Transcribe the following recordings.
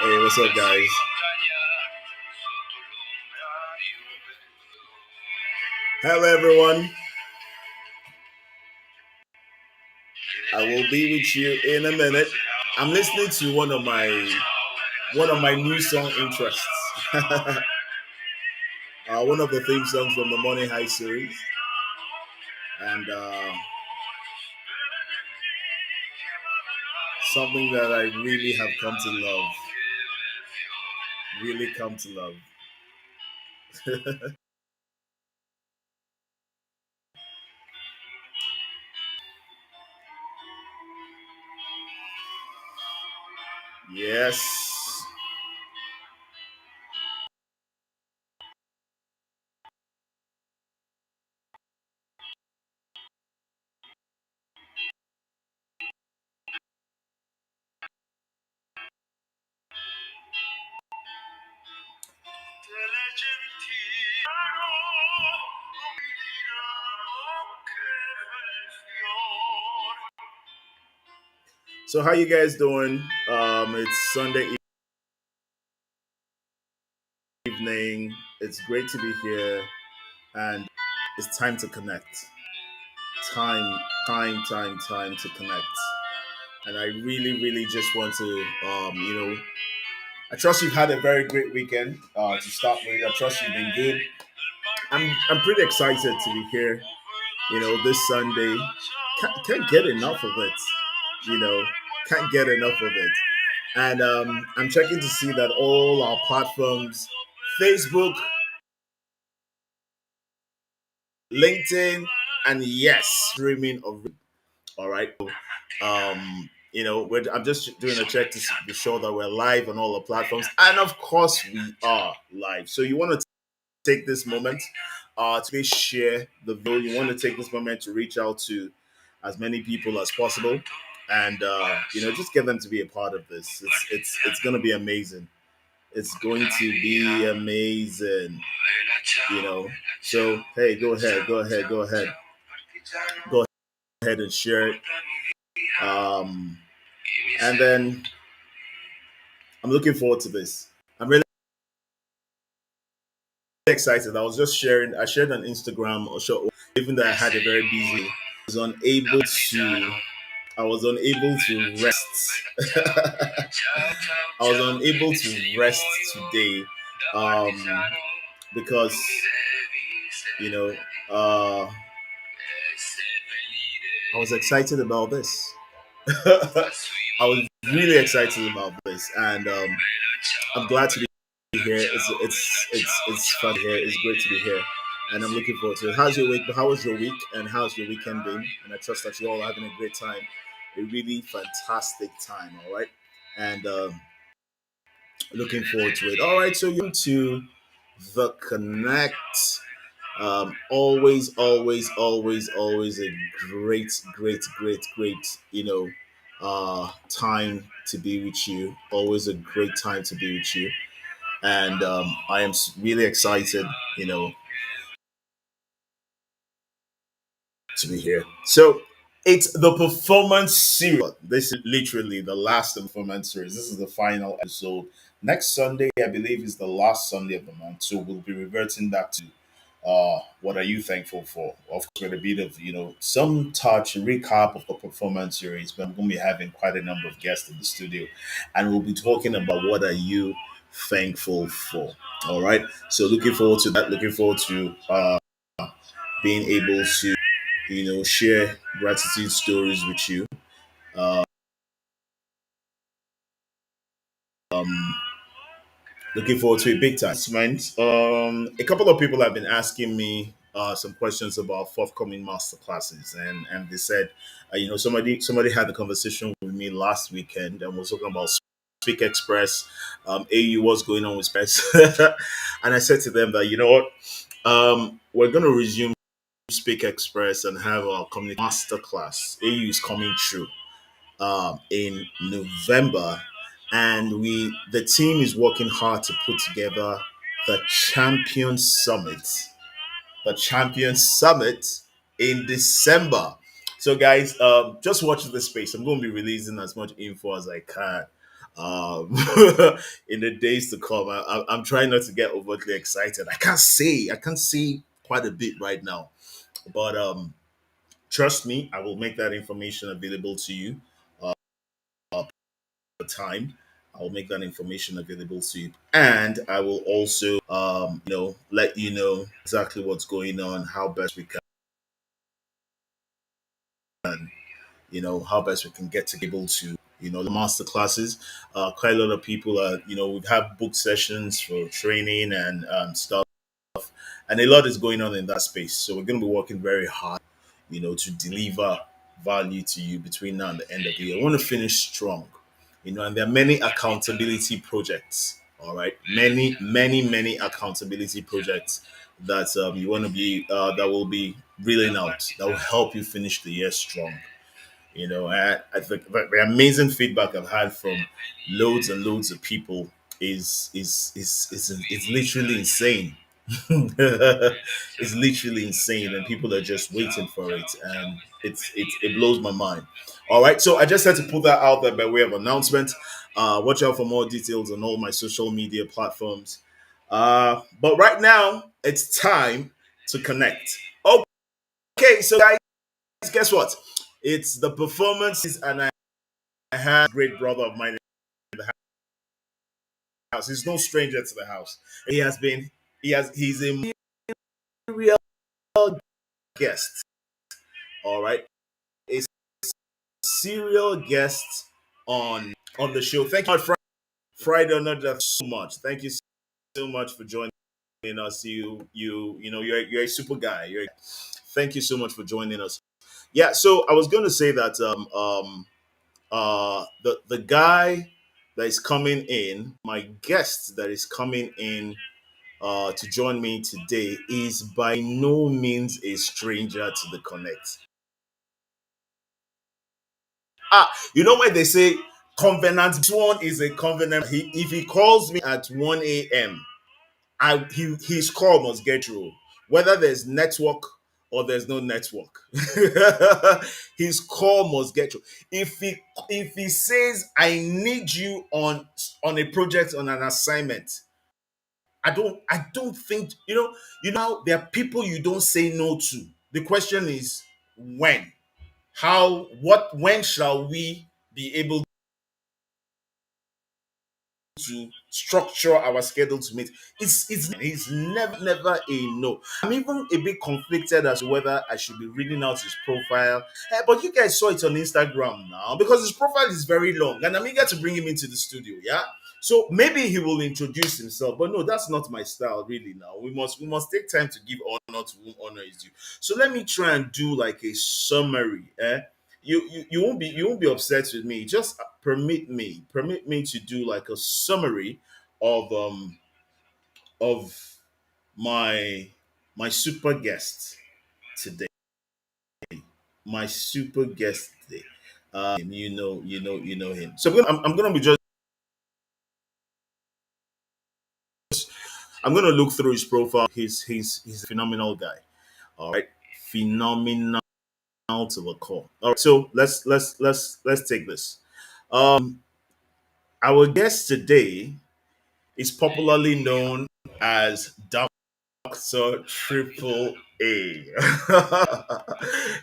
Hey, what's up, guys? Hello, everyone. I will be with you in a minute. I'm listening to one of my new song interests. One of the theme songs from the Money High series, and something that I really have come to love. Really come to love. Yes. So how you guys doing? It's Sunday evening. It's great to be here, and it's time to connect. Time to connect. And I really, really just want to, I trust you've had a very great weekend to start with. I trust you've been good. I'm pretty excited to be here. This Sunday. Can't get enough of it. You know, can't get enough of it. And I'm checking to see that all our platforms, Facebook, LinkedIn, and yes, streaming of. All right. I'm just doing a check to be sure that we're live on all the platforms, and of course, we are live. So you want to take this moment to please share the video. You want to take this moment to reach out to as many people as possible, and just get them to be a part of this. It's going to be amazing. It's going to be amazing. So hey, go ahead and share it. Um, and then I'm looking forward to this. I'm really excited. I shared on Instagram or show, even though I had a very busy, I was unable to, I was unable to rest. I was unable to rest today, um, because, you know, uh, I was excited about this. I was really excited about this, and I'm glad to be here. It's fun here. It's great to be here, and I'm looking forward to it. How's your week? How was your week? And how's your weekend been? And I trust that you're all having a great time, a really fantastic time. All right, and looking forward to it. All right, so you to the connect. Always a great, time to be with you. Always a great time to be with you, and I am really excited, you know, to be here. So it's the performance series. This is literally the last performance series. This is the final episode. Next Sunday, I believe, is the last Sunday of the month. So we'll be reverting back to what are you thankful for? Of course, with a bit of, some touch recap of the performance series. But I'm going to be having quite a number of guests in the studio, and we'll be talking about what are you thankful for. All right. So looking forward to that. Looking forward to being able to share gratitude stories with you. Um, Looking forward to a big time. A couple of people have been asking me some questions about forthcoming master classes, and they said, somebody had a conversation with me last weekend and was talking about Speak Express. AU, what's going on with Express? And I said to them that we're going to resume Speak Express and have our community master class. AU is coming true in November, and the team is working hard to put together the Champion Summit. The Champion Summit in December. So, guys, just watch the space. I'm going to be releasing as much info as I can um, in the days to come. I'm trying not to get overtly excited. I can't say quite a bit right now, but trust me, I will make that information available to you. The time. I will make that information available to you, and I will also, let you know exactly what's going on, how best we can, how best we can get to be able to, the master classes. Quite a lot of people are, we've had book sessions for training and stuff, and a lot is going on in that space. So we're going to be working very hard, to deliver value to you between now and the end of the year. I want to finish strong, and there are many accountability projects. All right, many accountability projects that you want to be that will be reeling out that will help you finish the year strong. I think the amazing feedback I've had from loads and loads of people is literally insane. It's literally insane, and people are just waiting for it, and it blows my mind. All right, so I just had to put that out there by way of announcement. Watch out for more details on all my social media platforms. But right now, it's time to connect. Okay, so guys, guess what? It's the performances, and I have a great brother of mine in the house. He's no stranger to the house. He has been, he's a real guest. All right, a serial guest on the show. Thank you, Friday or not just so much. Thank you so much for joining us. You're a super guy. Thank you so much for joining us. Yeah, so I was going to say that the guy that is coming in, my guest that is coming in to join me today is by no means a stranger to the Connect. You know what they say, covenant. This one is a covenant. If he calls me at 1 a.m., his call must get through, whether there's network or there's no network. His call must get through. If he says I need you on a project, on an assignment, I don't think there are people you don't say no to. The question is when, how, what, when shall we be able to structure our schedule to meet. It's never a no. I'm even a bit conflicted as to whether I should be reading out his profile. But you guys saw it on Instagram now because his profile is very long, and I'm eager to bring him into the studio. Yeah. So maybe he will introduce himself, but no, that's not my style really. Now we must take time to give honor to whom honor is due. So let me try and do like a summary. You won't be upset with me. Just permit me to do like a summary of of my my super guest today. My super guest today. You know him. So I'm gonna be just I'm gonna look through his profile. He's a phenomenal guy. All right, phenomenal to the core. All right, so let's take this. Um, our guest today is popularly known as Doctor Triple A.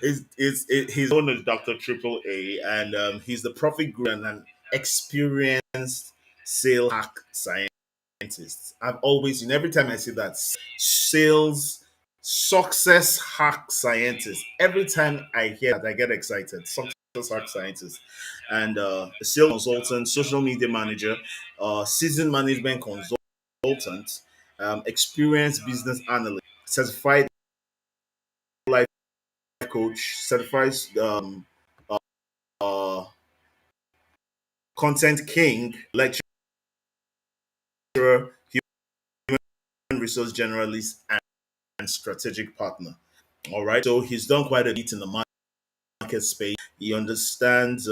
He's known as Doctor Triple A, and he's the profit guru and an experienced sales hack scientist. I've always, every time I see that sales success hack scientist, every time I hear that, I get excited. Success hack scientist, and a sales consultant, social media manager, season management consultant, experienced business analyst, certified life coach, certified uh, content king, lecturer, human resource generalist, and strategic partner. All right. So he's done quite a bit in the market space. He understands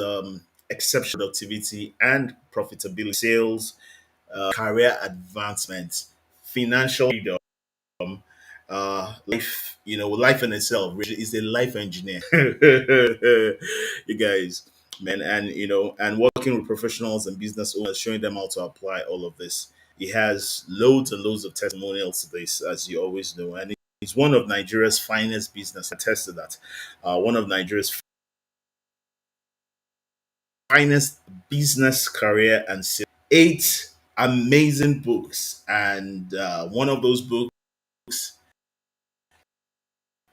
exceptional productivity and profitability, sales, career advancement, financial freedom, life, life in itself is a life engineer. You guys, man, and and working with professionals and business owners, showing them how to apply all of this. He has loads and loads of testimonials to this, as you always know, and he's one of Nigeria's finest business. I tested that. One of Nigeria's finest business career and sales. Eight amazing books, and one of those books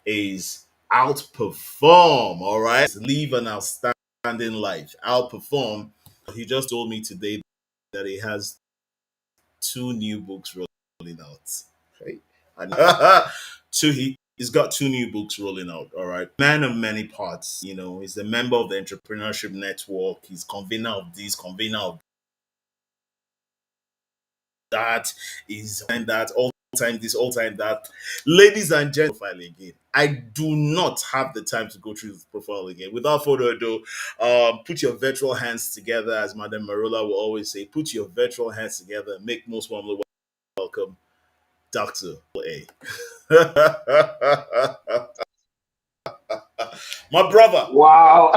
is Outperform. All right, live an outstanding life. Outperform. He just told me today that he has two new books rolling out. Okay, and he's got two new books rolling out. All right, man of many parts. He's a member of the Entrepreneurship Network. He's convener of this, convener of that, is and that, all time this, all time that. Ladies and gentlemen, profile again. I do not have the time to go through this profile again. Without further ado, put your virtual hands together, as Madam Marola will always say. Put your virtual hands together. Make most warmly welcome, Dr. A. My brother. Wow.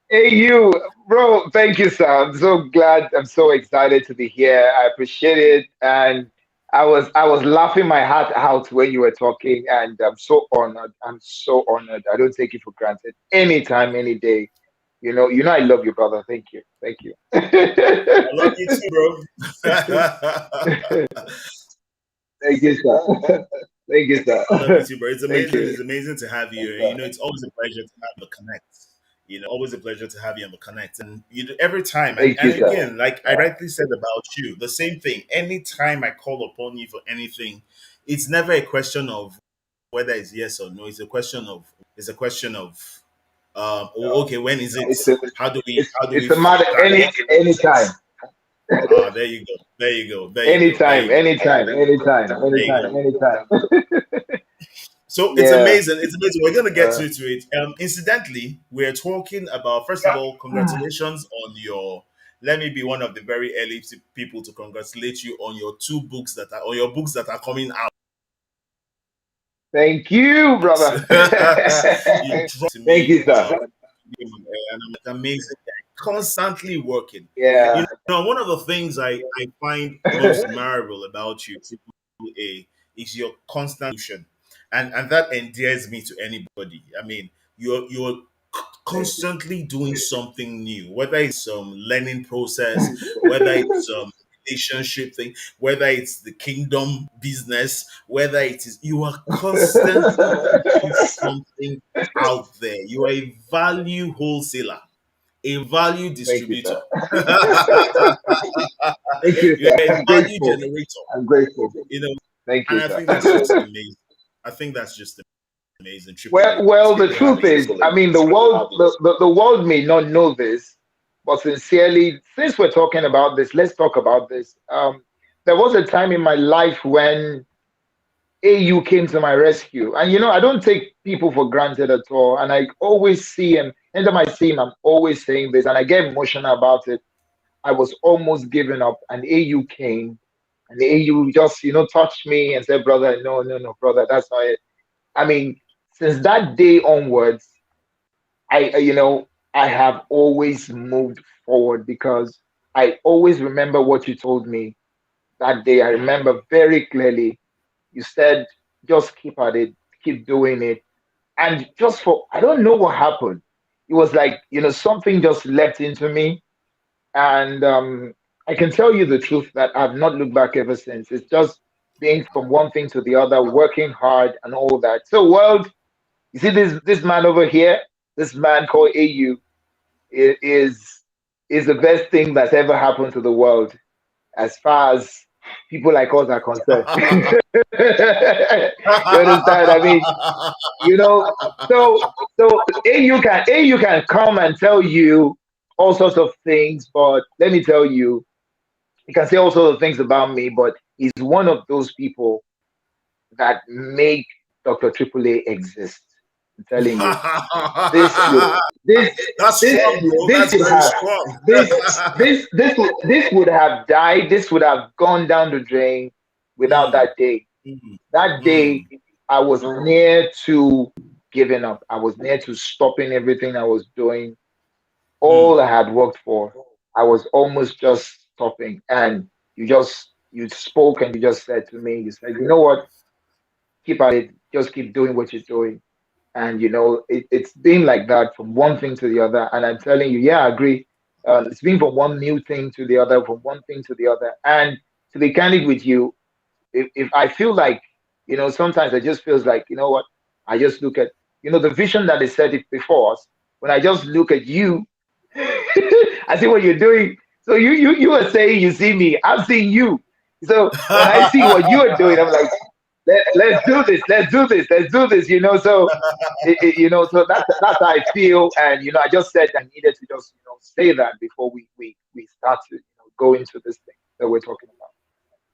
Hey, you, bro. Thank you, sir. I'm so glad. I'm so excited to be here. I appreciate it, and I was laughing my heart out when you were talking, and I'm so honored. I'm so honored. I don't take it for granted. Anytime, any day. I love you, brother. Thank you. Thank you. I love you too, bro. Thank you, sir. Thank you, I love you sir. too, bro. It's Thank amazing. you. It's amazing to have you. Thanks, sir. It's always a pleasure to have a connect. Always a pleasure to have you on the connect. And every time, and, Thank you, and sir. again, like I rightly said about you, the same thing. Anytime I call upon you for anything, it's never a question of whether it's yes or no. It's a question of okay, when is it? It's a, How do we it's a matter start? anytime. There you go. There you go. There you go. There Anytime, you go. anytime, anytime, There you go. anytime, anytime. So it's Yeah. amazing. It's amazing. We're gonna get Uh, to it. Incidentally, we're talking about, first of all, congratulations on your. Let me be one of the very early people to congratulate you on your two books that are, or your books that are coming out. Thank you, brother. You dropped to Thank me, you, sir. and I'm like, amazing. Constantly working. Yeah. One of the things I find most admirable about you, Triple A, is your constant solution, and that endears me to anybody. I mean, you're Thank you. constantly doing something new, whether it's some learning process, whether it's some relationship thing, whether it's the kingdom business, whether it is, you are constantly pushing something out there. You are a value wholesaler, a value Thank you, distributor. sir. Thank you, You're sir. a I'm value grateful. generator, I'm grateful. you know, Thank and you, I sir. think that's just amazing. I think that's just amazing. Triple A. Well, It's the good to have truth you. is, I mean, the world may not know this, but sincerely, since we're talking about this, let's talk about this. There was a time in my life when AU came to my rescue, and I don't take people for granted at all. And I always see him. Anytime I see him, I'm always saying this, and I get emotional about it. I was almost giving up, and AU came, and AU just touched me and said, "Brother, no, no, no, brother, that's not it." I mean, since that day onwards, I have always moved forward because I always remember what you told me that day. I remember very clearly. You said, just keep at it, keep doing it. And just for, I don't know what happened. It was like, something just leapt into me. And I can tell you the truth that I've not looked back ever since. It's just being from one thing to the other, working hard and all that. So, world, you see this man over here, this man called AU is the best thing that's ever happened to the world as far as people like us are concerned. You understand? I mean, you know, so AU can come and tell you all sorts of things, but let me tell you, he can say all sorts of things about me, but he's one of those people that make Dr. AAA exist. I'm telling you, this would this That's this strong, bro. this That's would very have strong. this would have died. This would have gone down the drain without Mm, that day. mm, That day, mm, I was near to giving up. I was near to stopping everything I was doing. All mm, I had worked for, I was almost just stopping. And you spoke and you just said to me, you said, you know what, keep at it, just keep doing what you're doing. And it's been like that from one thing to the other. And I'm telling you, yeah, I agree. It's been from one new thing to the other, from one thing to the other. And to be candid with you, if I feel like, sometimes it just feels like, you know what, I just look at, the vision that is set it before us. When I just look at you, I see what you're doing. So you are saying you see me, I'm seeing you. So when I see what you are doing, I'm like, let's do this, let's do this, let's do this. So so that's how I feel. And I just said I needed to just say that before we start to go into this thing that we're talking about.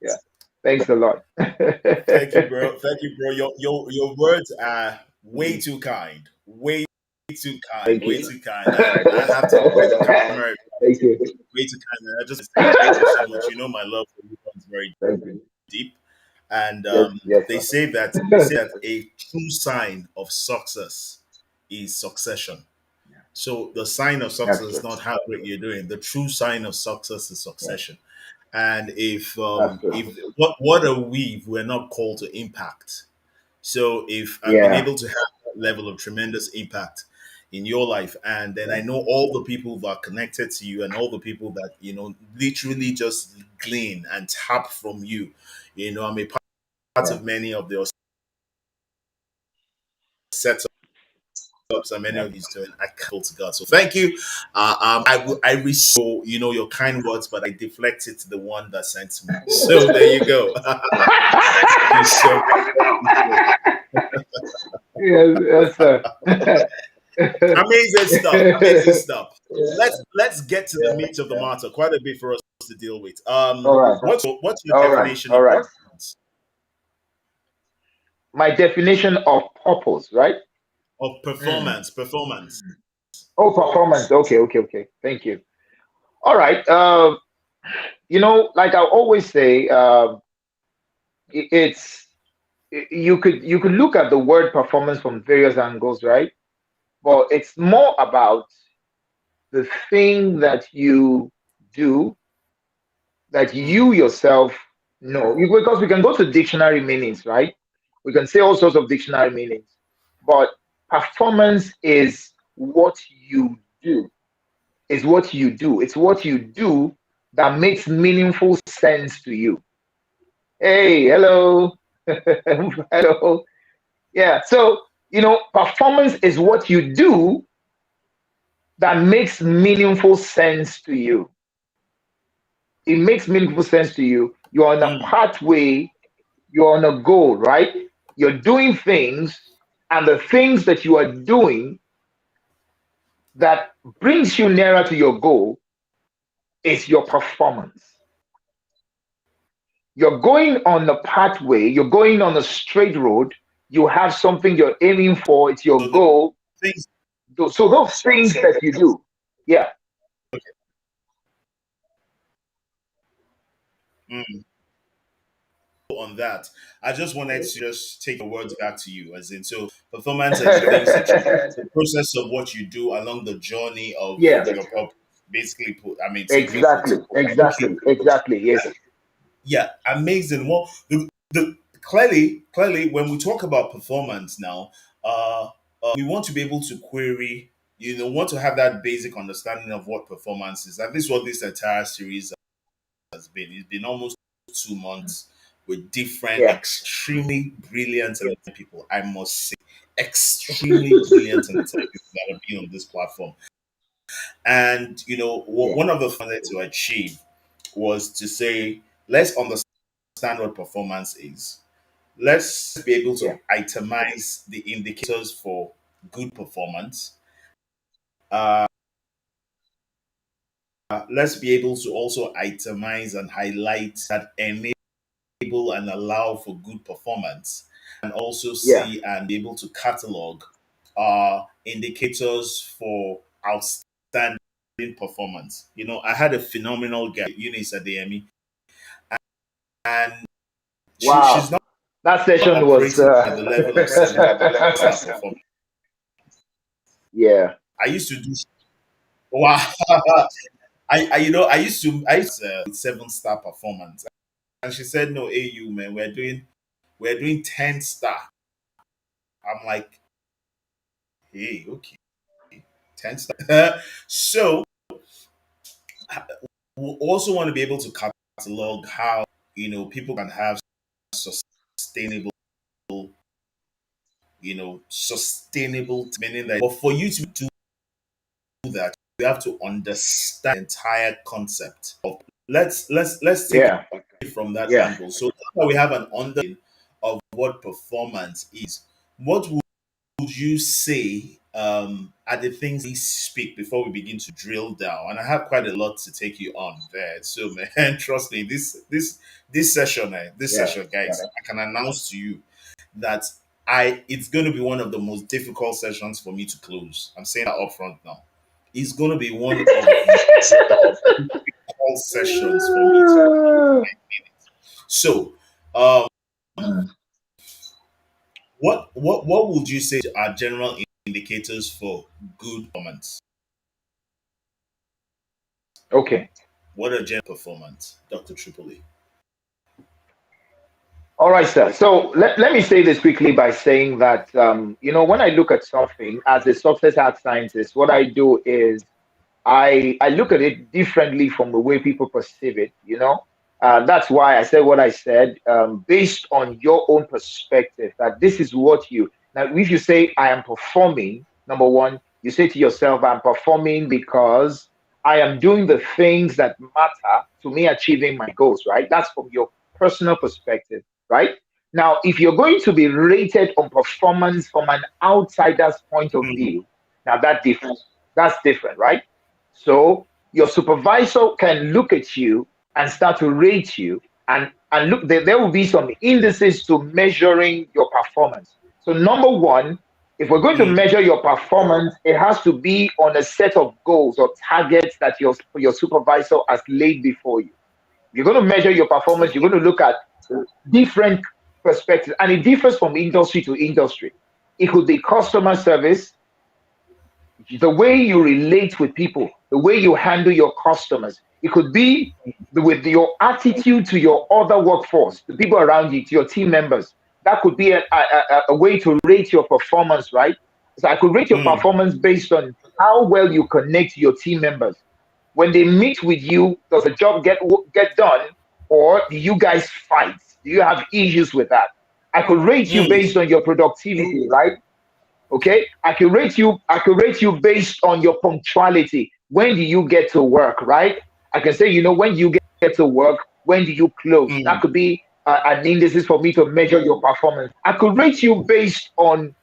Yeah. Thanks a lot. Thank you, bro. Thank you, bro. Your words are way too kind. Way too kind. Thank Way you. too kind. And I have to admit, camera Thank you. way too kind. And I just say thank you so much. You know my love for you is very Thank you. deep. And Yes, yes, they sir. say that a true sign of success is succession. So the sign of success That's is true. not how great you're doing. The true sign of success is Yeah, succession. And that's if true. what are we if we're not called to impact? So if I've been Yeah, able to have that level of tremendous impact in your life, and then I know all the people that are connected to you and all the people that literally just glean and tap from you, I'm a part yeah, of many of the setups and many yeah. of these doing. I call to God. So thank you. I restore your kind words, but I deflect it to the one that sent me. So there you go. Thank you so much. Thank you so Yes, yes, sir. Amazing stuff. Amazing stuff. Let's get to the Yeah, meat of the yeah. matter. Quite a bit for us to deal with. All right, What's your all right, definition all of right. performance? My definition of purpose, right? Of Hmm. performance? Performance. Oh, performance. Okay, okay, okay. Thank you. All right. Like I always say, it's you could look at the word performance from various angles, right? But it's more about the thing that you do that Mm, you yourself know. Because we can go to dictionary meanings, right? We can say all sorts of dictionary meanings, but performance is what you do. Is what you do. It's what you do that makes meaningful sense to you. Hey, hello. Hello. Yeah. So, performance is what you do that makes meaningful sense to you. It makes meaningful sense to you. You're on a mm. pathway, you're on a goal, right? You're doing things, and the things that you are doing that brings you nearer to your goal is your performance. You're going on the pathway, you're going on a straight road, you have something you're aiming for, it's your So the goal. things. So those things that you do, yeah, Mm. On that, I just wanted to just take the words back to you, as in, so performance are the things that you, the process of what you do along the journey of yeah, your purpose. Basically, put, I mean, simply put. exactly, Okay, exactly, exactly, yes, yeah, amazing. Well, the clearly, when we talk about performance now, we want to be able to query. Want to have that basic understanding of what performance is, and this is what this entire series has been. It's been almost 2 months with different, yeah, extremely brilliant and talented people. I must say, extremely brilliant and talented people that have been on this platform. And yeah, one of the things I wanted to achieve was to say, let's understand what performance is. Let's be able yeah, to itemize the indicators for good performance. Uh, let's be able to also itemize and highlight that and allow for good performance, and also yeah, see and be able to catalog. indicators for outstanding performance. I had a phenomenal guy, Eunice Adeyemi, and she's Wow, not that session was operating at the level of seven-star performance. yeah. I used to do wow. I used to with 7-star performance, and she said, "No, AU man, we're doing 10-star." I'm like, "Hey, okay, 10-star." So we also want to be able to catalog how people can have sustainable, meaning that. But for you to do that, you have to understand the entire concept of. Let's take Yeah, it from that yeah, angle. So now that we have an understanding of what performance is, what would you say are the things we speak before we begin to drill down? And I have quite a lot to take you on there. So man, trust me, this session, yeah. guys, I can announce to you that it's going to be one of the most difficult sessions for me to close. I'm saying that upfront now. It's going to be one of the difficult sessions for me to. So, um, what would you say are general indicators for good performance? Okay. What are general performance, Dr. Tripoli? All right, sir. So let me say this quickly by saying that, when I look at something as a success art scientist, what I do is I look at it differently from the way people perceive it. That's why I said what I said, based on your own perspective, that this is what you. Now, if you say, I am performing, number one, you say to yourself, I'm performing because I am doing the things that matter to me achieving my goals, right? That's from your personal perspective, right? Now, if you're going to be rated on performance from an outsider's point of Mm, view, now that's different, right? So your supervisor can look at you and start to rate you, and look, there will be some indices to measuring your performance. So number one, if we're going to mm, measure your performance, it has to be on a set of goals or targets that your supervisor has laid before you. You're going to measure your performance, you're okay. going to look at different perspectives, and it differs from industry to industry. It could be customer service, the way you relate with people, the way you handle your customers. It could be with your attitude to your other workforce, the people around you, to your team members. That could be a way to rate your performance, right? So I could rate your Mm, performance based on how well you connect to your team members. When they meet with you, does the job get done, or do you guys fight? Do you have issues with that? I could rate you mm, based on your productivity, right? Okay, I can rate you based on your punctuality. When do you get to work, right? I can say, when you get to work, when do you close? That mm, could be an indices for me to measure your performance. I could rate you based mm,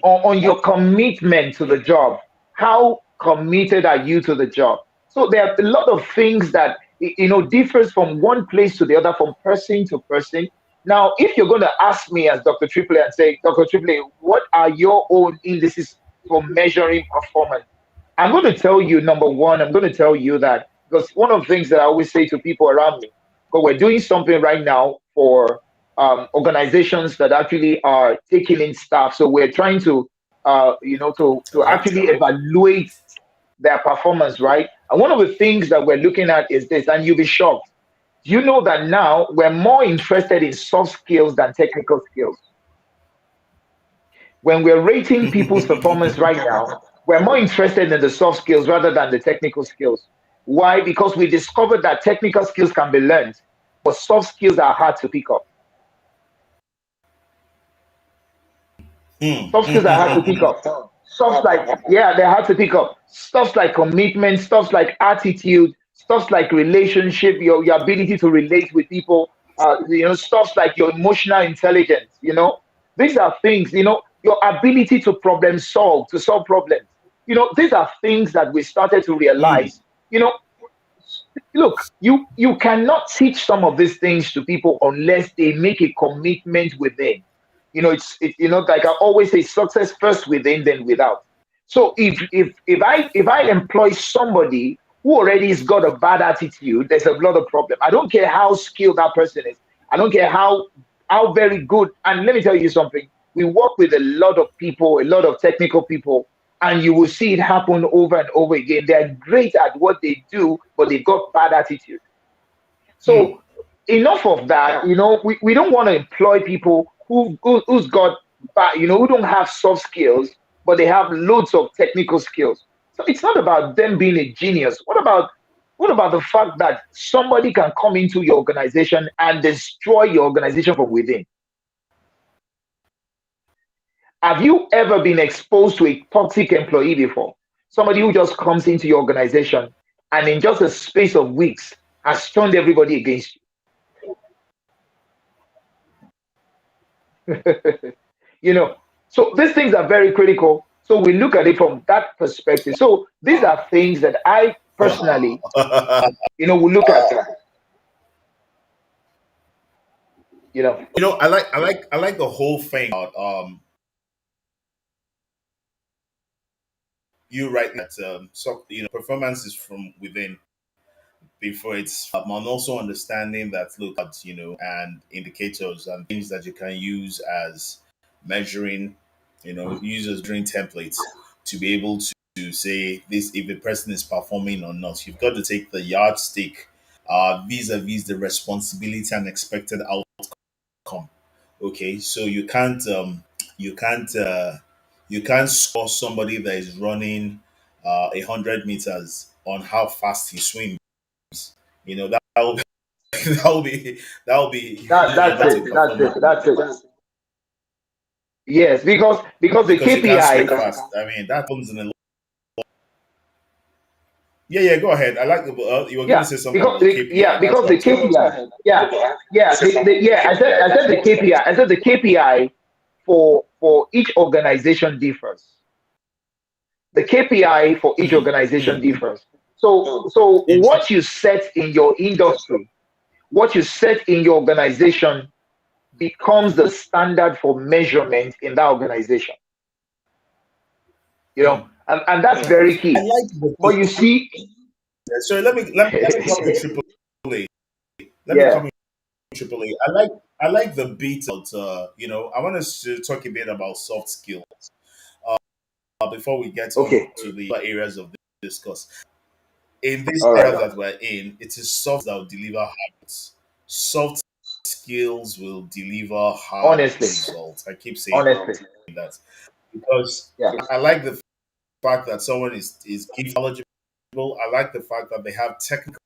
on your commitment to the job. How committed are you to the job? So there are a lot of things that differs from one place to the other, from person to person. Now, if you're going to ask me as Dr. Triple and say, Dr. Triple, what are your own indices for measuring performance? I'm going to tell you, number one, I'm going to tell you that, because one of the things that I always say to people around me, because we're doing something right now for organizations that actually are taking in staff. So we're trying to, to right. actually evaluate their performance, right? And one of the things that we're looking at is this, and you'll be shocked. Do you know that now we're more interested in soft skills than technical skills? When we're rating people's performance right now, we're more interested in the soft skills rather than the technical skills. Why? Because we discovered that technical skills can be learned, but soft skills are hard to pick up. Mm, Soft skills are hard to pick mm, up. Stuff like, yeah, they're hard to pick up. Stuff like commitment, stuff like attitude, stuff like relationship, your ability to relate with people, stuff like your emotional intelligence, These are things, your ability to solve problems. These are things that we started to mm, realize. You know, Look, you cannot teach some of these things to people unless they make a commitment with them. Like I always say, success first within, then without. So if I employ somebody who already has got a bad attitude, there's a lot of problem. I don't care how skilled that person is. I don't care how very good. And let me tell you something. We work with a lot of people, a lot of technical people, and you will see it happen over and over again. They're great at what they do, but they've got bad attitude. Hmm. So enough of that. We don't want to employ people who's got who don't have soft skills, but they have loads of technical skills. So it's not about them being a genius. What about the fact that somebody can come into your organization and destroy your organization from within? Have you ever been exposed to a toxic employee before? Somebody who just comes into your organization and in just a space of weeks has turned everybody against you. you know so these things are very critical, so we look at it from that perspective. So these are things that I personally will look at. I like the whole thing about you right that so performance is from within before it's and also understanding that look at and indicators and things that you can use as measuring use as measuring templates to be able to say this if a person is performing or not. You've got to take the yardstick vis-a-vis the responsibility and expected outcome. Okay, so you can't you can't score somebody that is running 100 meters on how fast he swims. That'll be that'll be That's not a it. That's it. performance That's it. Yes, because the because you can't swim KPI. fast. I mean that comes in a yeah. Go ahead. I like the you were going to Yeah, say something about the KPI. That's because what I the was going to ask you. KPI. Yeah, yeah, yeah. I said the KPI. I said the KPI for each organization differs. The KPI for each Hmm. organization Hmm. differs. So Interesting. what you set in your industry, what you set in your organization becomes the standard for measurement in that organization. And that's very I key. like the But you see, sorry. Let me come in triple A. Let me yeah, come in triple A. I like the beat about I want us to talk a bit about soft skills before we get on okay, to the other areas of the discuss. In this all era right. that we're in, it is soft that will deliver habits. Soft skills will deliver hard Honestly, results. I keep saying honestly, that because yeah, I like the fact that someone is gift knowledgeable. I like the fact that they have technical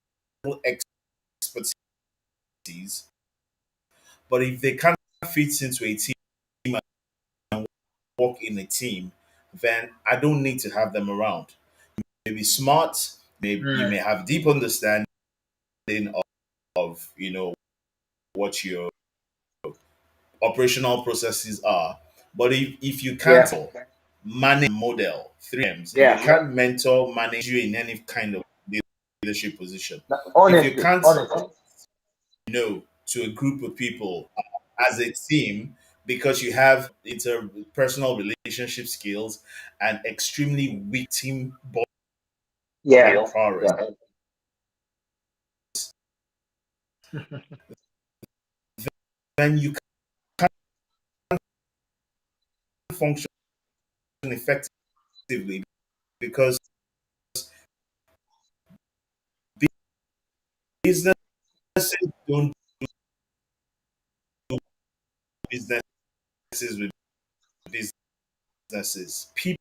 expertise. But if they can't fit into a team and work in a team, then I don't need to have them around. May be smart, you may mm, have deep understanding of what your operational processes are. But if you can't yeah, manage model 3Ms, if you yeah. can't mentor, manage you in any kind of leadership position, if you Honestly, can't honestly, to a group of people as a team because you have interpersonal relationship skills and extremely weak team bonding yeah, prowess, yeah, then you can't function effectively because businesses don't do businesses with businesses. People,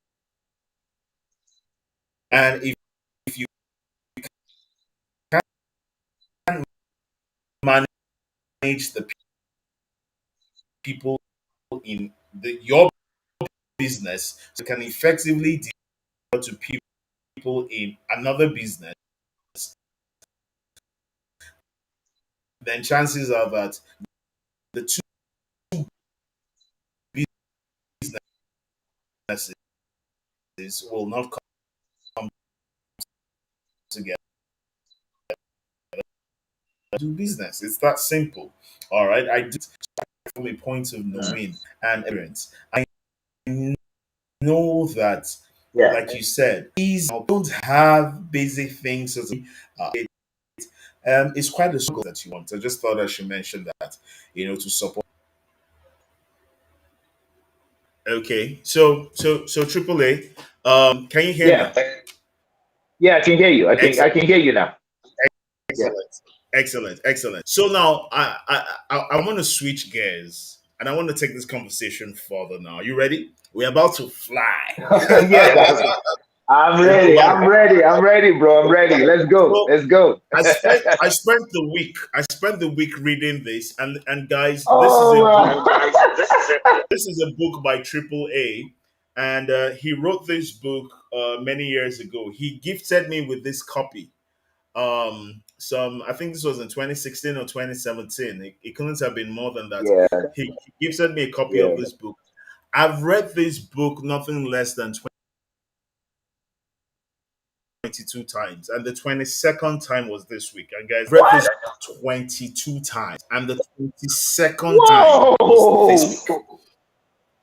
and if you can't manage the people in your business, so you can effectively deal to people in another business, then chances are that the two businesses will not come together to do business. It's that simple. All right. I do. from a point of Mm. knowing and experience. I know that, Yeah. like you said, these don't have basic things. It's quite a struggle that you want. I just thought I should mention that, to support. Okay, so AAA, can you hear Yeah. me? Yeah, I can hear you. I can hear you now. Yeah. Excellent, excellent. So now I want to switch gears and I want to take this conversation further. Now, you ready? We're about to fly. Yes, I'm We're ready. about I'm ready. I'm ready, bro. I'm ready. Let's go. so Let's go. I spent the week reading this, and guys, Oh, wow. this is a book by Triple A, and he wrote this book many years ago. He gifted me with this copy. Some I think this was in 2016 or 2017. It couldn't have been more than that. Yeah. He gifted me a copy of Yeah. this book. I've read this book nothing less than 22 times, and the 22nd time was this week. And guys, read What? this 22 times, and the 22nd time was this Whoa. week.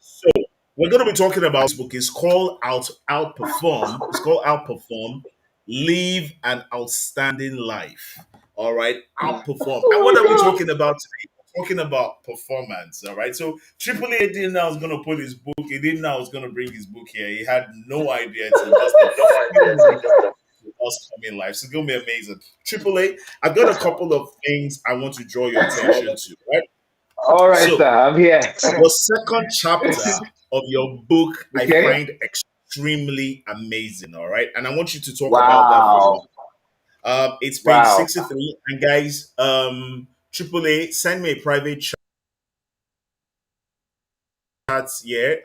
So we're going to be talking about this book. It's called Outperform. It's called Outperform. Live an outstanding life. All right, outperform. And Oh what my are we God. talking about today? We're talking about performance. All right. So Triple A didn't know I was going to put his book. He didn't know I was going to bring his book here. He had no idea till just a few minutes to us coming live. So it's going to be amazing. Triple A, I've got a couple of things I want to draw your attention to. Right. All right, sir. So I'm here. the second chapter of your book, I Okay. find extremely amazing. All right. And I want you to talk about that for me. Wow. It's page Wow. 63. And guys, AAA, send me a private chat here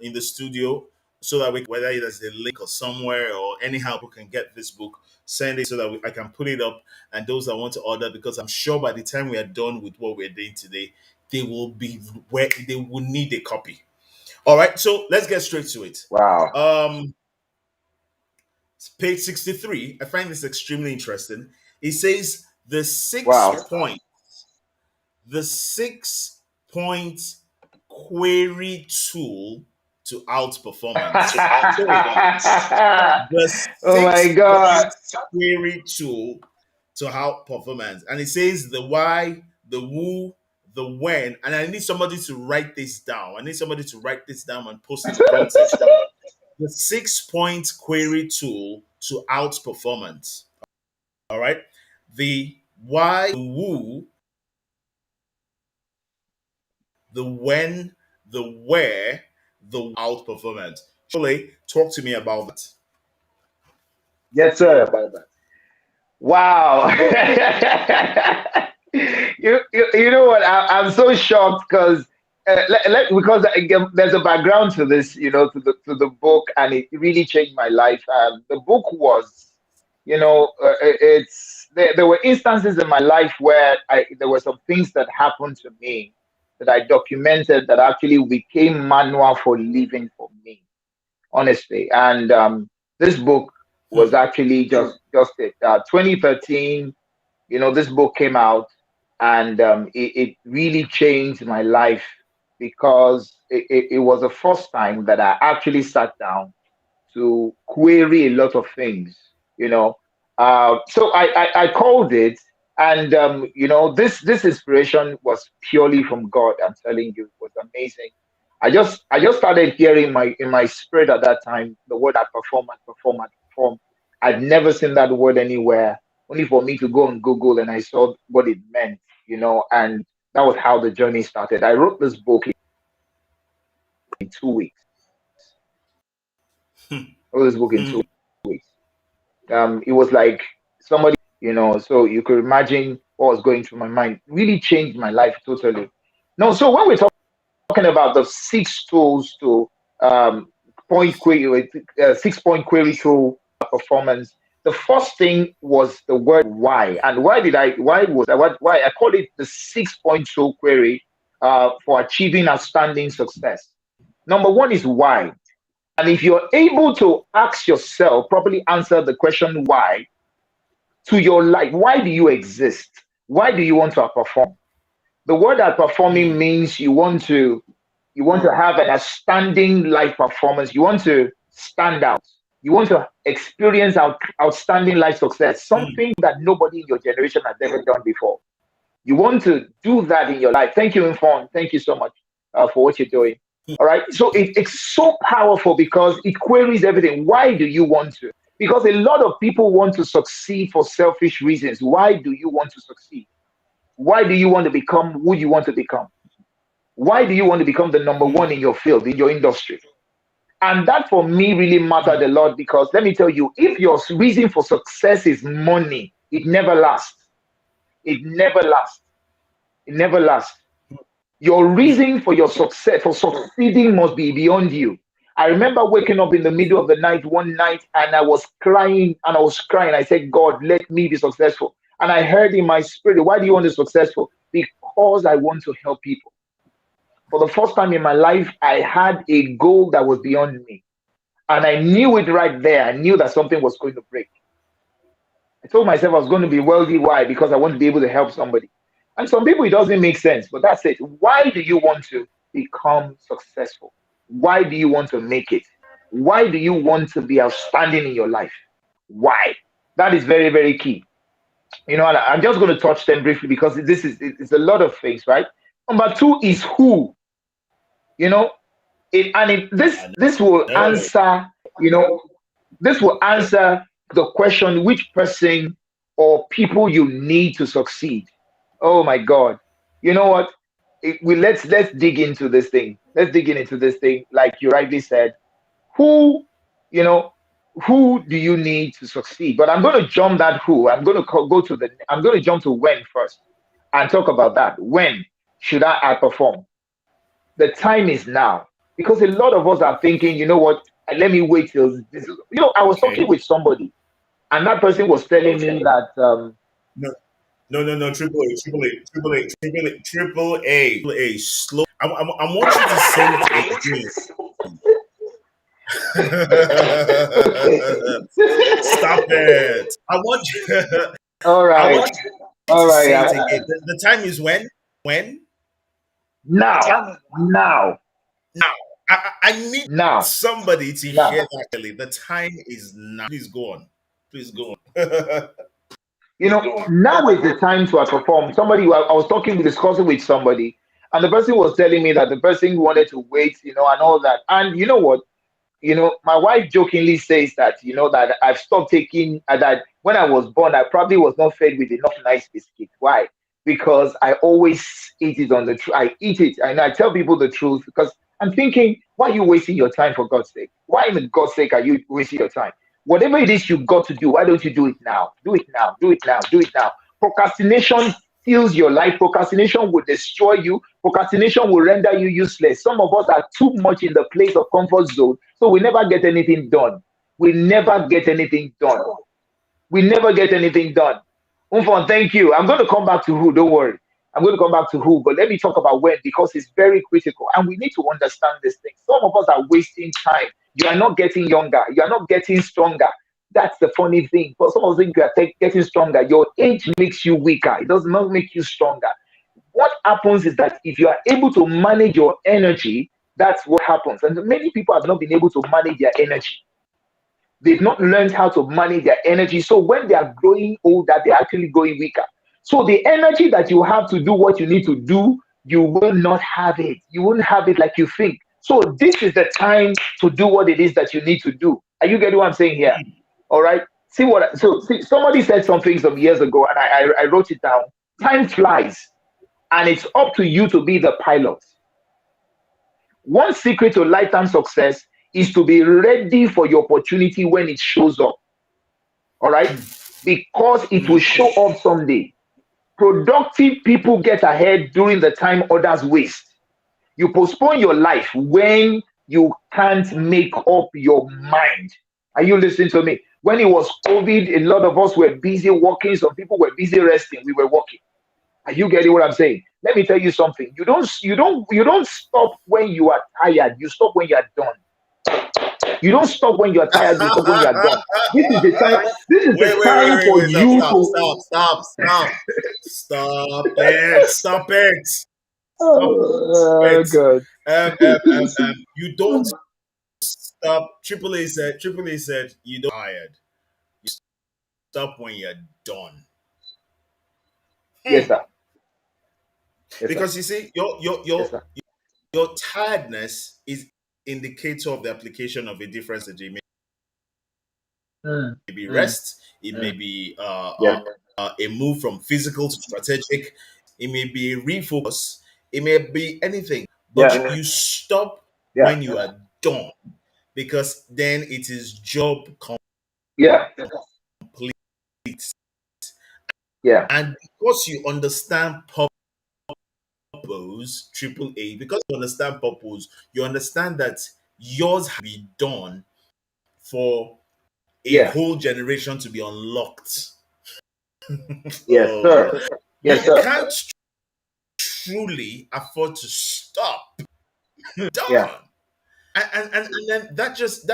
in the studio so that whether there's a link or somewhere or anyhow, we can get this book, send it so that I can put it up. And those that want to order, because I'm sure by the time we are done with what we're doing today, they will be where they will need a copy. All right, so let's get straight to it. Wow. Um, page 63. I find this extremely interesting. It says Wow. the 6 point query tool to outperformance. So the Oh my six God. point query tool to outperformance. And it says the why, the who, the when. And I need somebody to write this down. I need somebody to write this down and post in the comment section. The 6 point query tool to outperformance. All right. The why, the who, the when, the where, the outperformance. Surely, talk to me about that. Yes, sir. Wow. You know what? I'm so shocked because because again, there's a background to this, to the book, and it really changed my life. The book was, there were instances in my life where there were some things that happened to me that I documented that actually became manual for living for me, honestly. And this book was Hmm. actually just it. 2013, this book came out, and it really changed my life because it was the first time that I actually sat down to query a lot of things, you know. So I called it, and this inspiration was purely from God. I'm telling you, it was amazing. I just started hearing in my spirit at that time the word "I perform, I perform, I perform." I'd never seen that word anywhere. Only for me to go on Google, and I saw what it meant, and that was how the journey started. I wrote this book in 2 weeks. I wrote this book in two Hmm. weeks. It was like somebody, so you could imagine what was going through my mind. Really changed my life totally. No, so when we're talking about the six tools to um, point query, 6 point query tool performance, the first thing was the word why. And why I call it the 6 point tool query for achieving outstanding success. Number one is why. And if you're able to ask yourself, properly answer the question why to your life, why do you exist? Why do you want to perform? The word at performing Mm. means you want to have an outstanding life performance. You want to stand out. You want to experience outstanding life success, Mm. something that nobody in your generation has ever done before. You want to do that in your life. Thank you, Infon. Thank you so much for what you're doing. All right. So it's so powerful because it queries everything. Why do you want to? Because a lot of people want to succeed for selfish reasons. Why do you want to succeed? Why do you want to become who you want to become? Why do you want to become the number one in Mm. your field, in your industry? And that for me really mattered Mm. a lot because let me tell you, if your reason for success is money, it never lasts. It never lasts. It never lasts. Your Mm. reason for your success, for succeeding, must be beyond you. I remember waking up in the middle of the night one night and I was crying and I was crying. I said, God, let me be successful. And I heard in my spirit, why do you want to be successful? Because I want to help people. For the first time in my life, I had a goal that was beyond me. And I knew it right there. I knew that something was going to break. I told myself I was going to be wealthy. Why? Because I want to be able to help somebody. And some people, it doesn't make sense, but that's it. Why do you want to become successful? Why do you want to make it? Why do you want to be outstanding in your life? Why? That is very, very key. And I'm just going to touch them briefly because it's a lot of things, right? Number two is who. You know, this I this will know. answer. You know, this will answer the question which person or people you need to succeed. Oh my God. You know what? Let's dig into this thing. Let's dig into this thing. Like you rightly said, who, you know, who do you need to succeed? But I'm going to jump that who. I'm going to jump to when first and talk about that. When should I outperform? The time is now. Because a lot of us are thinking, you know what, let me wait till this. I was talking Okay. with somebody, and that person was telling me that No, no. Triple A, triple A, triple A, triple A, triple A. Slow. I want you to say it again. Stop it. I want you. all I right, want you all to right, say it again. The time is when? When? now, Now. I need now, somebody to now. hear that clearly. The time is now. Please go on. Please go on. Now is the time to outperform. I was talking, discussing with somebody, and the person was telling me that the person wanted to wait, and all that. And you know what? My wife jokingly says that, that I've stopped taking, that when I was born, I probably was not fed with enough nice biscuit. Why? Because I always eat it on the truth. I eat it and I tell people the truth because I'm thinking, why are you wasting your time for God's sake? Why in God's sake are you wasting your time? Whatever it is you've got to do, why don't you do it now? Do it now, do it now, do it now. Procrastination steals your life. Procrastination will destroy you. Procrastination will render you useless. Some of us are too much in the place of comfort zone, so we never get anything done. We never get anything done. We never get anything done. Umfon, thank you. I'm going to come back to who, don't worry. I'm going to come back to who, but let me talk about when because it's very critical and we need to understand this thing. Some of us are wasting time. You are not getting younger, you are not getting stronger. That's the funny thing. For some of us, think you are getting stronger. Your age makes you weaker, it does not make you stronger. What happens is that if you are able to manage your energy, that's what happens. And many people have not been able to manage their energy. They've not learned how to manage their energy. So when they are growing older, they're actually growing weaker. So the energy that you have to do what you need to do, you will not have it. You won't have it like you think. So this is the time to do what it is that you need to do. Are you getting what I'm saying here? All right. See, somebody said something some years ago, and I wrote it down. Time flies, and it's up to you to be the pilot. One secret to lifetime success is to be ready for your opportunity when it shows up. All right? Because it will show up someday. Productive people get ahead during the time others waste. You postpone your life when you can't make up your mind. Are you listening to me? When it was COVID, a lot of us were busy working, some people were busy resting, we were working. Are you getting what I'm saying? Let me tell you something. You don't stop when you are tired. You stop when you are done. You don't stop when you're tired. You stop when you're done. This is the time. This is the time for wait, you to. stop it, stop it, stop Oh it. God. You don't stop. Triple A said, you don't tired. You stop when you're done. Yes, Hmm. sir. Yes, sir. Because you see, Yes, sir. your tiredness is indicator of the application of a different strategy. It Mm, may be mm, rest. It may mm. be Yes. a move from physical to strategic. It may be a refocus. It may be anything. But Yeah. you stop Yeah. when you are done, because then it is job Yeah. complete. Yeah. And because you understand purpose, triple A, because you understand purpose, you understand that yours has be done for a Yeah. whole generation to be unlocked. Yes, Oh, sir. you Yes, sir. can't truly afford to stop. Yeah. Done. And then You're that just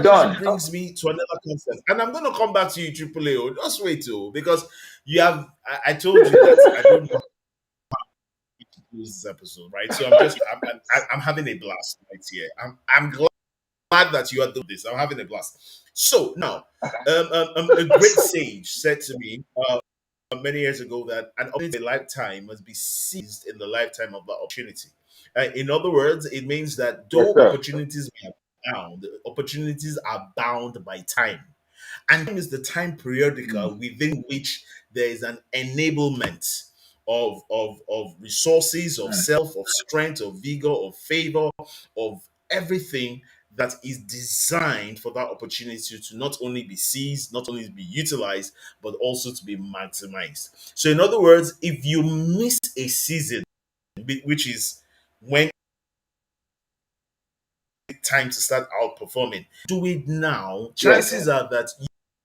done. brings me to another concept. And I'm gonna come back to you, Triple A. Just wait too, because you have I told you that I don't know how to use this episode, right? So I'm having a blast right here. I'm glad that you are doing this. I'm having a blast. So now, a great sage said to me many years ago that an opportunity in a lifetime must be seized in the lifetime of the opportunity. In other words, it means that Yes, though sir. opportunities are bound by time. And time is the time periodical Mm, within which there is an enablement of resources, of mm. self, of strength, of vigor, of favor, of everything that is designed for that opportunity to not only be seized, not only be utilized, but also to be maximized. So, in other words, if you miss a season, which is when it's time to start outperforming, do it now. Yes. Chances are that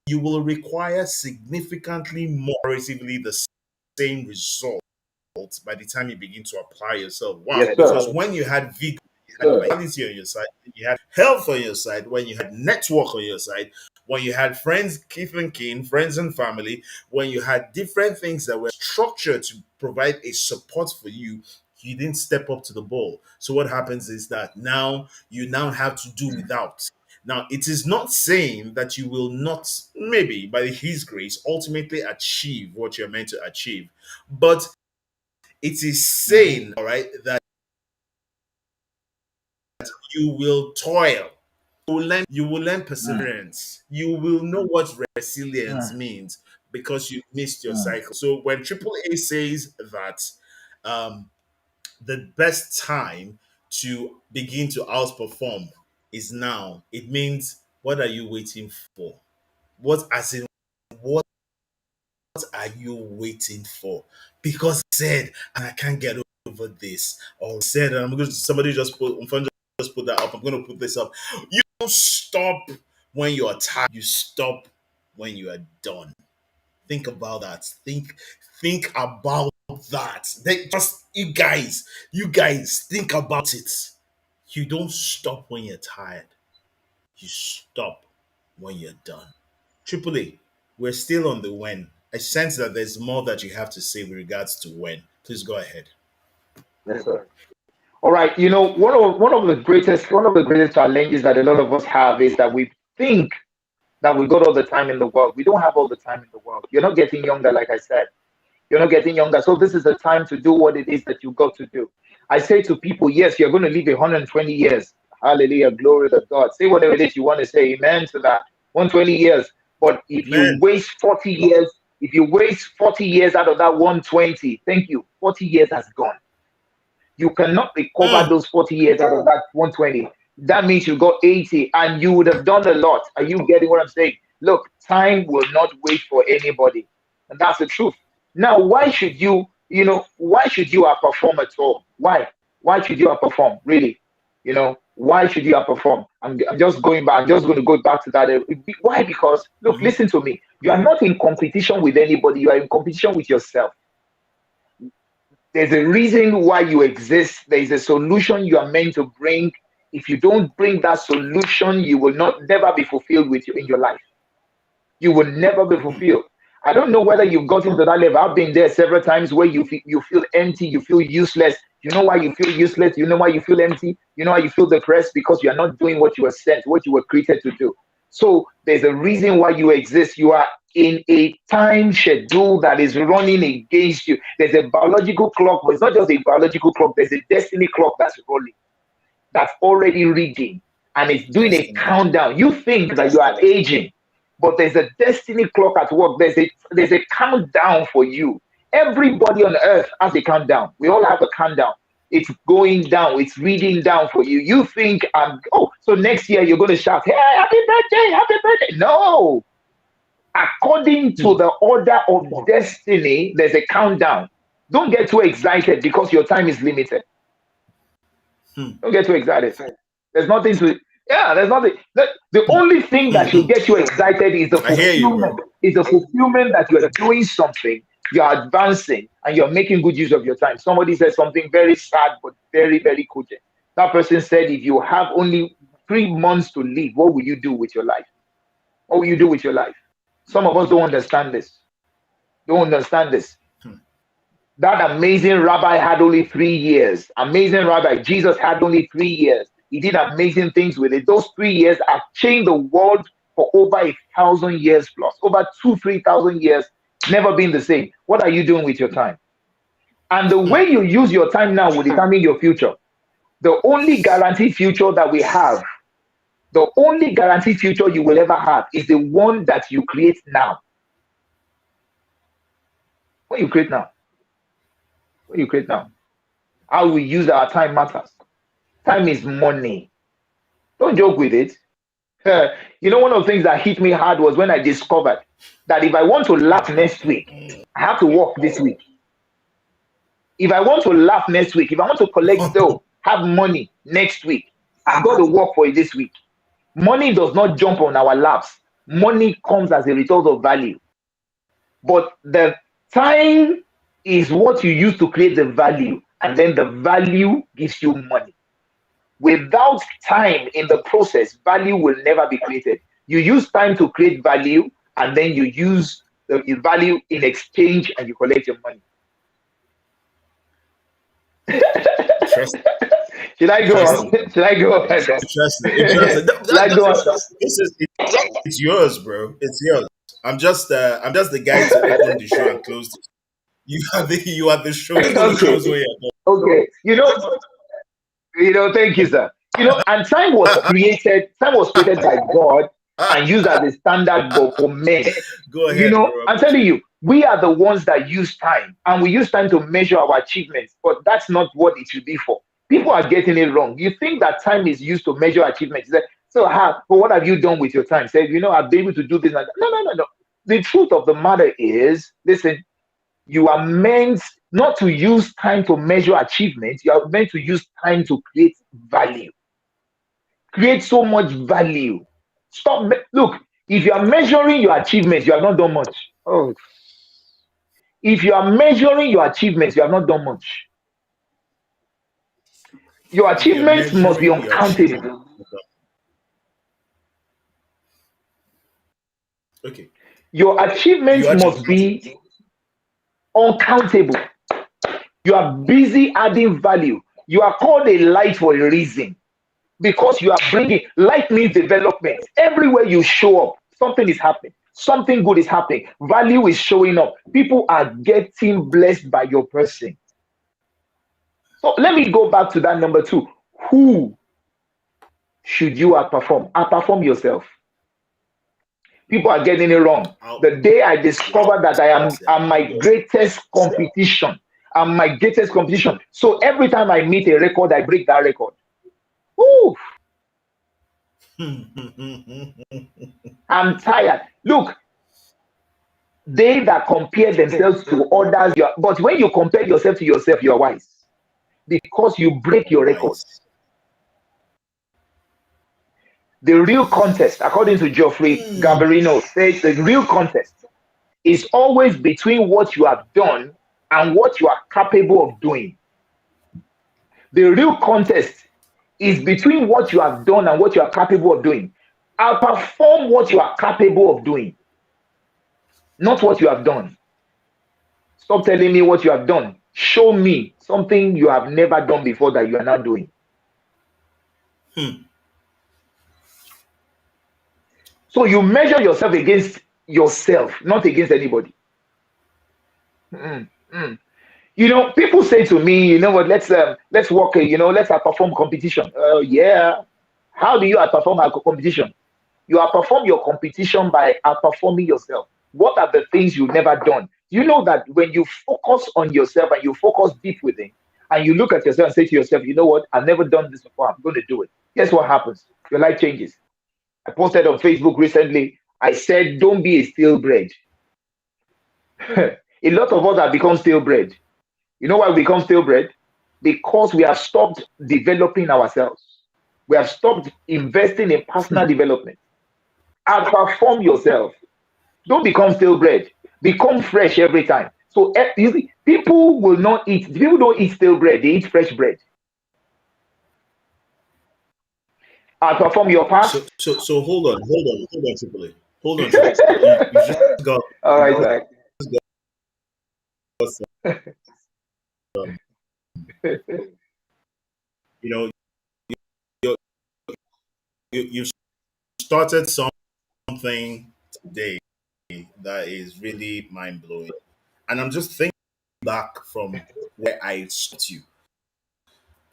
you will require significantly more aggressively the same result by the time you begin to apply yourself. Why? Yes, Because sir. when you had vigor, you had Sir. vitality on your side, when you had health on your side, when you had network on your side, when you had friends, kith and kin, friends and family, when you had different things that were structured to provide a support for you, you didn't step up to the ball. So what happens is that now you now have to do Mm, without. Now, it is not saying that you will not, maybe by His grace, ultimately achieve what you're meant to achieve, but it is mhm, saying, all right, that you will toil. You will learn mm, perseverance. You will know what resilience mm, means because you missed your mm. cycle. So when Triple A says that um, the best time to begin to outperform is now, it means what are you waiting for? What as in what are you waiting for? Because he said, and I can't get over this, or he said, and I'm going to somebody just put that up. I'm going to put this up. You don't stop when you are tired. You stop when you are done. Think about that. Think about that. Just you guys think about it. You don't stop when you're tired. You stop when you're done. Triple A, we're still on the when. I sense that there's more that you have to say with regards to when. Please go ahead. Yes, sir. All right. One of the greatest challenges that a lot of us have is that we think that we got all the time in the world. We don't have all the time in the world. You're not getting younger, like I said. You're not getting younger. So this is the time to do what it is that you got to do. I say to people, yes, you're going to live 120 years. Hallelujah. Glory to God. Say whatever it is you want to say. Amen to that. 120 years. But Amen. if you waste 40 years out of that 120, thank you. 40 years has gone. You cannot recover Mm, those 40 years out of that 120. That means you got 80 and you would have done a lot. Are you getting what I'm saying? Look, time will not wait for anybody. And that's the truth. Now, why should you outperform at all? Why? Why should you outperform? Really? Why should you outperform? I'm just going back. I'm just going to go back to that. Why? Because, look, mhm, listen to me. You are not in competition with anybody. You are in competition with yourself. There's a reason why you exist. There is a solution you are meant to bring. If you don't bring that solution, you will not never be fulfilled with you in your life. You will never be fulfilled. I don't know whether you've gotten to that level. I've been there several times where you feel empty, you feel useless. You know why you feel useless? You know why you feel empty? You know why you feel depressed? Because you are not doing what you were sent, what you were created to do. So there's a reason why you exist. You are in a time schedule that is running against you. There's a biological clock, but it's not just a biological clock, there's a destiny clock that's rolling, that's already reading, and it's doing a Destiny. countdown. You think that you are aging, but there's a destiny clock at work. There's a countdown for you. Everybody on earth has a countdown. We all have a countdown. It's going down. It's reading down for you. You think, so next year you're going to shout, "Hey, happy birthday, happy birthday!" No, according to the order of destiny, there's a countdown. Don't get too excited because your time is limited. Don't get too excited. There's nothing to, yeah, there's nothing. The only thing that should get you excited is the I hear you, fulfillment. bro. Is the fulfillment that you're doing something, you're advancing, and you're making good use of your time. Somebody said something very sad, but very, very cogent. That person said, if you have only 3 months to live, what will you do with your life? What will you do with your life? Some of us don't understand this. Don't understand this. That amazing rabbi had only 3 years. Amazing rabbi, Jesus had only 3 years. He did amazing things with it. Those 3 years have changed the world for over 1,000 years plus, over 3,000 years, never been the same. What are you doing with your time? And the way you use your time now will determine your future. The only guaranteed future that we have, the only guaranteed future you will ever have is the one that you create now. What you create now? What you create now? How we use our time matters. Time is money. Don't joke with it. One of the things that hit me hard was when I discovered that if I want to laugh next week, I have to work this week. If I want to laugh next week, if I want to collect dough, have money next week, I've got to work for it this week. Money does not jump on our laps. Money comes as a result of value. But the time is what you use to create the value, and then the value gives you money. Without time in the process, value will never be created. You use time to create value, and then you use the value in exchange, and you collect your money. Interesting. Should I go on? Interesting, bro. Should I go on? Interesting. Interesting. Should I go on? It's yours, bro. It's yours. I'm just the guy to open the show and close it. You are the show to close Okay. where you're going. Okay. Thank you, sir. And time was created. Time was created by God and used as a standard for men. Go ahead, bro. I'm telling you, we are the ones that use time, and we use time to measure our achievements. But that's not what it should be for. People are getting it wrong. You think that time is used to measure achievements? But what have you done with your time? Say, I've been able to do this. And that. No. The truth of the matter is, listen, you are meant not to use time to measure achievements. You are meant to use time to create value. Create so much value. Look, if you are measuring your achievements, you have not done much. Oh, if you are measuring your achievements, you have not done much. Your If you're achievements must be measuring your achievement, uncountable. okay. Your You achievements actually must be uncountable. You are busy adding value. You are called a light for a reason, because you are bringing light means development. Everywhere you show up, something is happening. Something good is happening. Value is showing up. People are getting blessed by your person. So let me go back to that number 2. Who should you outperform? Outperform yourself. People are getting it wrong. The day I discovered that I am my greatest competition, I'm my greatest competition. So every time I meet a record, I break that record. Ooh, I'm tired. Look, they that compare themselves to others, but when you compare yourself to yourself, you're wise, because you break your wise. records. The real contest, according to Geoffrey Gabarino, says the real contest is always between what you have done and what you are capable of doing. The real contest is between what you have done and what you are capable of doing. Outperform what you are capable of doing, not what you have done. Stop telling me what you have done. Show me something you have never done before that you are now doing. So you measure yourself against yourself, not against anybody. Mm, mm. People say to me, you know what? Let's work. Let's outperform competition. Yeah. How do you outperform our competition? You outperform your competition by outperforming yourself. What are the things you've never done? You know that when you focus on yourself and you focus deep within, and you look at yourself and say to yourself, you know what? I've never done this before. I'm going to do it. Guess what happens? Your life changes. I posted on Facebook recently. I said, don't be a stale bread. A lot of us have become stale bread. You know why we become stale bread? Because we have stopped developing ourselves. We have stopped investing in personal development. Outperform yourself. Don't become stale bread. Become fresh every time. So you see, people don't eat stale bread, they eat fresh bread. Outperform your So past. so so hold on, Triple A. Hold on, Triple A. You just got All you right, just Zach. got some, you know you you started something today that is really mind blowing, and I'm just thinking back from where I stopped you.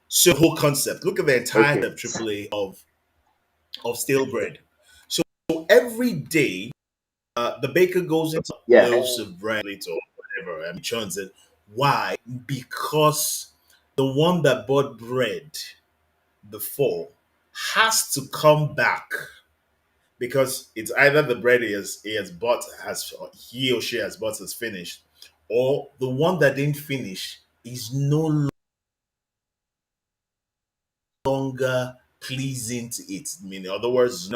So the whole concept. Look at the entire Okay. concept, Triple A, of stale bread. So every day, the baker goes into Yeah. loaves of bread or whatever and churns it. Why? Because the one that bought bread before has to come back because it's either the bread he has bought has he or she has bought is finished, or the one that didn't finish is no longer pleasing to it. I mean, in other words, is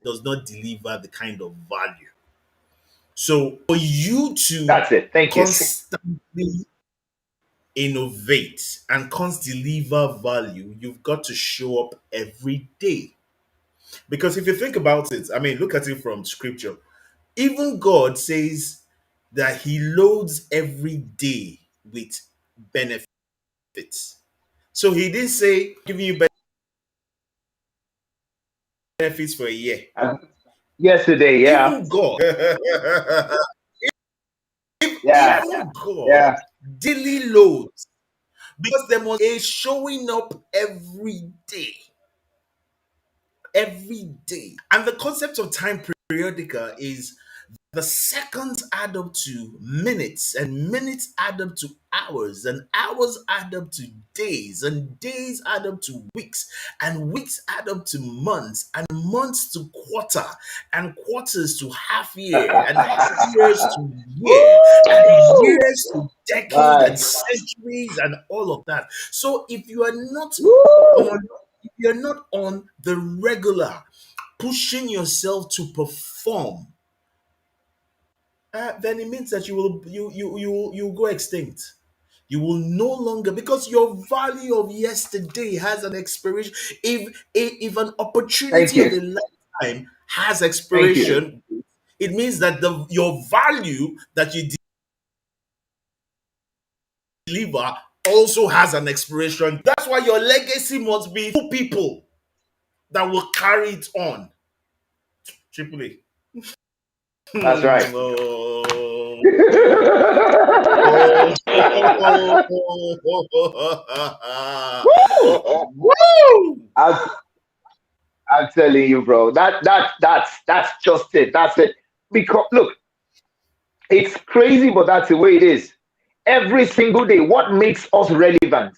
does not deliver the kind of value. So for you to That's it. Thank you. constantly innovate and constantly deliver value, you've got to show up every day. Because if you think about it, I mean, look at it from scripture. Even God says that He loads every day with benefits. So He didn't say giving you benefits for a year. Uh, Yesterday, yeah. Even God, Yeah. even God Yeah. daily loads because there must be a showing up every day. And the concept of time periodica is the seconds add up to minutes, and minutes add up to hours, and hours add up to days, and days add up to weeks, and weeks add up to months, and months to quarter, and quarters to half year, and half years to year, and Woo! years to decade, and Nice. centuries, and all of that. So Woo! on, if you're not on the regular, pushing yourself to perform, then it means that you will go extinct. You will no longer because your value of yesterday has an expiration. If an Thank opportunity of you. a lifetime has Thank you. expiration, it means that the your value that you deliver also has an expiration. That's why your legacy must be two people that will carry it on. Triple A. That's right. Oh. Woo! Woo! I'm, I'm telling you, bro. That's just it. That's it. Because look, it's crazy, but that's the way it is. Every single day, what makes us relevant?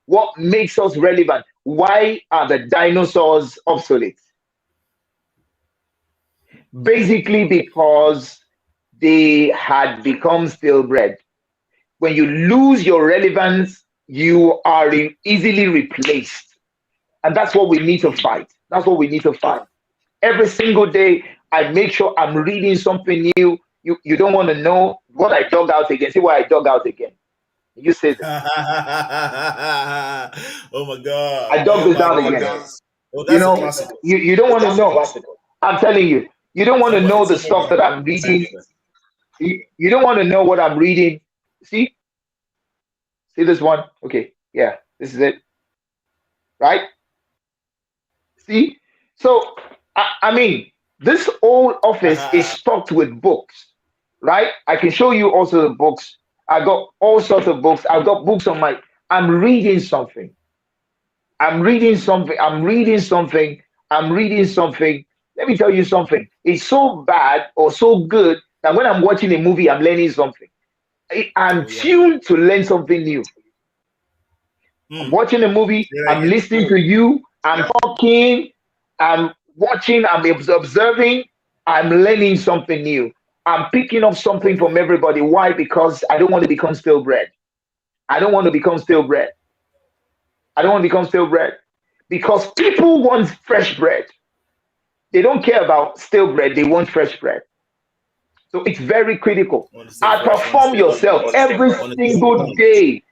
What makes us relevant? Why are the dinosaurs obsolete? Basically, because they had become stale-bred. When you lose your relevance, you are easily replaced. And that's what we need to fight. That's what we need to fight. Every single day, I make sure I'm reading something new. You don't want to know what I dug out again. See what I dug out again. You say this. Oh my god. I dug Oh this my out again. goodness. Oh, You that's a know, classic. you don't want to know. I'm telling you, you don't want to know the Somebody stuff that I'm reading. You don't want to know what I'm reading. See, see this one? Okay, yeah, this is it, right? See, so I mean, this whole office is stocked with books, right? I can show you also the books. I got all sorts of books. I've got books on my. I'm reading something. I'm reading something. I'm reading something. I'm reading something. Let me tell you something. It's so bad or so good that when I'm watching a movie, I'm learning something. I'm Oh yeah. tuned to learn something new. I'm Hmm. watching a movie, Say that I'm again. listening to you, I'm talking, I'm watching, I'm observing, I'm learning something new. I'm picking up something from everybody. Why? Because I don't want to become stale bread. I don't want to become stale bread. I don't want to become stale bread. Because people want fresh bread. They don't care about stale bread, they want fresh bread. So it's very critical. I want to stay fresh. I want to Outperform stay hungry. yourself every I want to stay single pumped. day.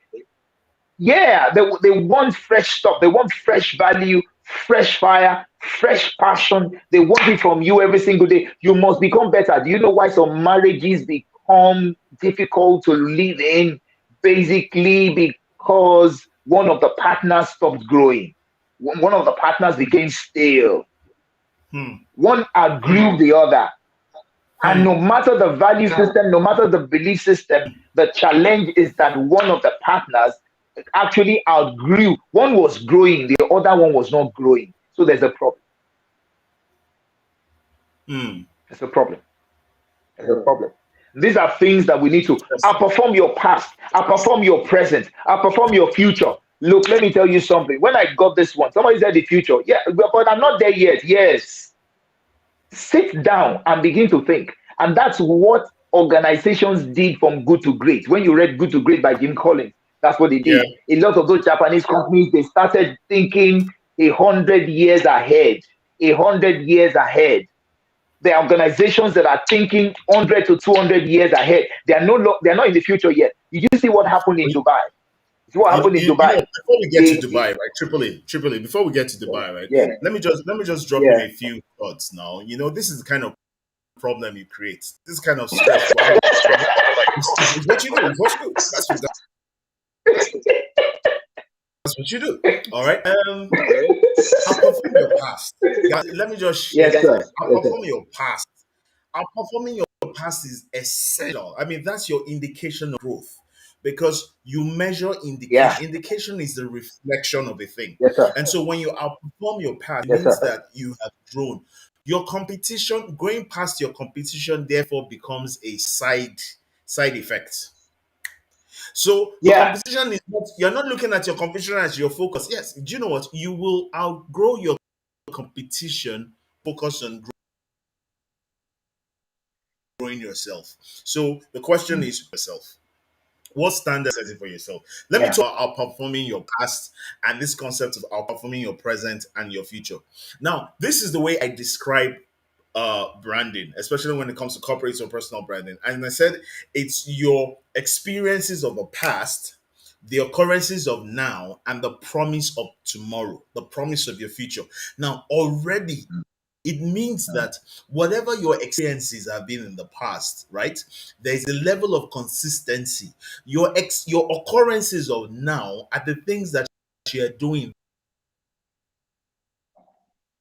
Yeah, they want fresh stuff. They want fresh value, fresh fire, fresh passion. They want it from you every single day. You must become better. Do you know why some marriages become difficult to live in? Basically, because one of the partners stopped growing. One of the partners became stale. Hmm. One outgrew the other. And Hmm. no matter the value system, no matter the belief system, the challenge is that one of the partners actually outgrew. One was growing, the other one was not growing. So there's a problem. Hmm. There's a problem. There's a problem. These are things that we need to Interesting. outperform your past, outperform your present, outperform your future. Look, let me tell you something. When I got this one, somebody said the future. Yeah, but I'm not there yet. Yes. Sit down and begin to think. And that's what organizations did from good to great. When you read Good to Great by Jim Collins, that's what they Yeah. did. A lot of those Japanese companies, they started thinking 100 years ahead, 100 years ahead. There are organizations that are thinking 100 to 200 years ahead. They're not in the future yet. Did you see what happened in Dubai? See what happened in You know, Dubai? before we get to They Dubai, right? Triple A. Before we get to Dubai, right? yeah, Let me just drop in yeah. a few thoughts now. You know, this is the kind of problem you create. This kind of stress. Why? It's what you do. It's what you do. That's what you do. All right. Outperform your past. Guys, let me just share. Yes, sir. Yes, sir. Outperform your past. Outperforming your past is essential. I mean, that's your indication of growth because you measure Yeah. indication. Indication is the reflection of a thing. Yes, sir. And so when you outperform your past, it Yes, means sir. that you have grown. Your competition, going past your competition, therefore becomes a side effect. So your Yeah. competition is not, you're not looking at your competition as your focus. Yes, do you know what? You will outgrow your competition, focus on growing yourself. So the question is yourself. What standard setting for yourself? Let me Yeah. talk about outperforming your past and this concept of outperforming your present and your future. Now, this is the way I describe branding, especially when it comes to corporate or personal branding. And I said it's your experiences of the past, the occurrences of now, and the promise of tomorrow, the promise of your future. Now, already it means that whatever your experiences have been in the past, right? There is a level of consistency. Your occurrences of now are the things that you are doing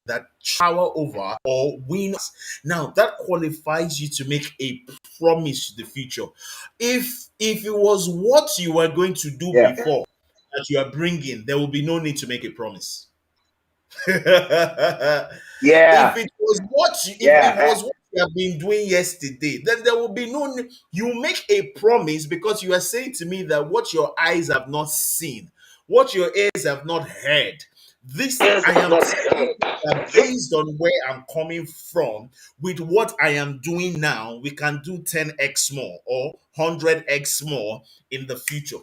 that shower over or win. Now that qualifies you to make a promise to the future. If it was what you were going to do Yeah. before that you are bringing, there will be no need to make a promise. If Yeah. it was what you, if it Yeah. was what you have been doing yesterday, then there will be no you make a promise because you are saying to me that what your eyes have not seen, what your ears have not heard, this I am telling you that based on where I'm coming from with what I am doing now, we can do 10x more or 100x more in the future.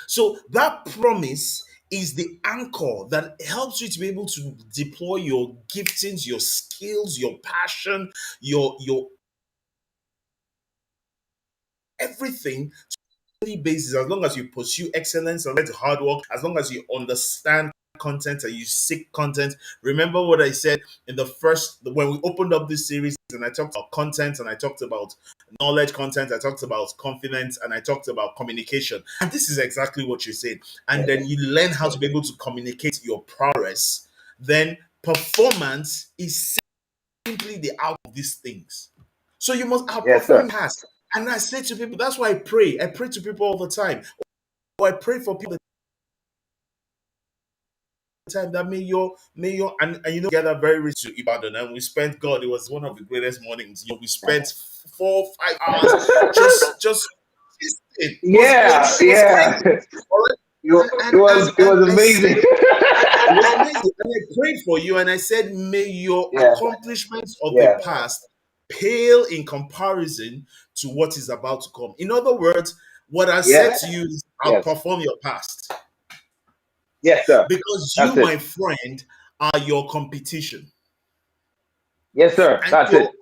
So that promise is the anchor that helps you to be able to deploy your giftings, your skills, your passion, your everything basis, as long as you pursue excellence and let hard work, as long as you understand content and you seek content. Remember what I said in the first when we opened up this series, and I talked about content, and I talked about knowledge content, I talked about confidence, and I talked about communication. And this is exactly what you said. And then you learn how to be able to communicate your progress. Then performance is simply the outcome of these things. So you must Yes, outperform sir. past. And I say to people, that's why I pray. I pray to people all the time. Or I pray for people time that may your and you know together very rich to Ibadan, and we spent, God, it was one of the greatest mornings. We spent 4 5 hours just Yeah, it was yeah. crazy. All right. It was it And was I said amazing. it was amazing. And I prayed for you, and I said, may your Yeah, accomplishments of the yeah, past pale in comparison to what is about to come. In other words, what I said yes, to you is yes, outperform your past, yes, sir. because you, That's it. my friend, are your competition. Yes, sir. And That's your it.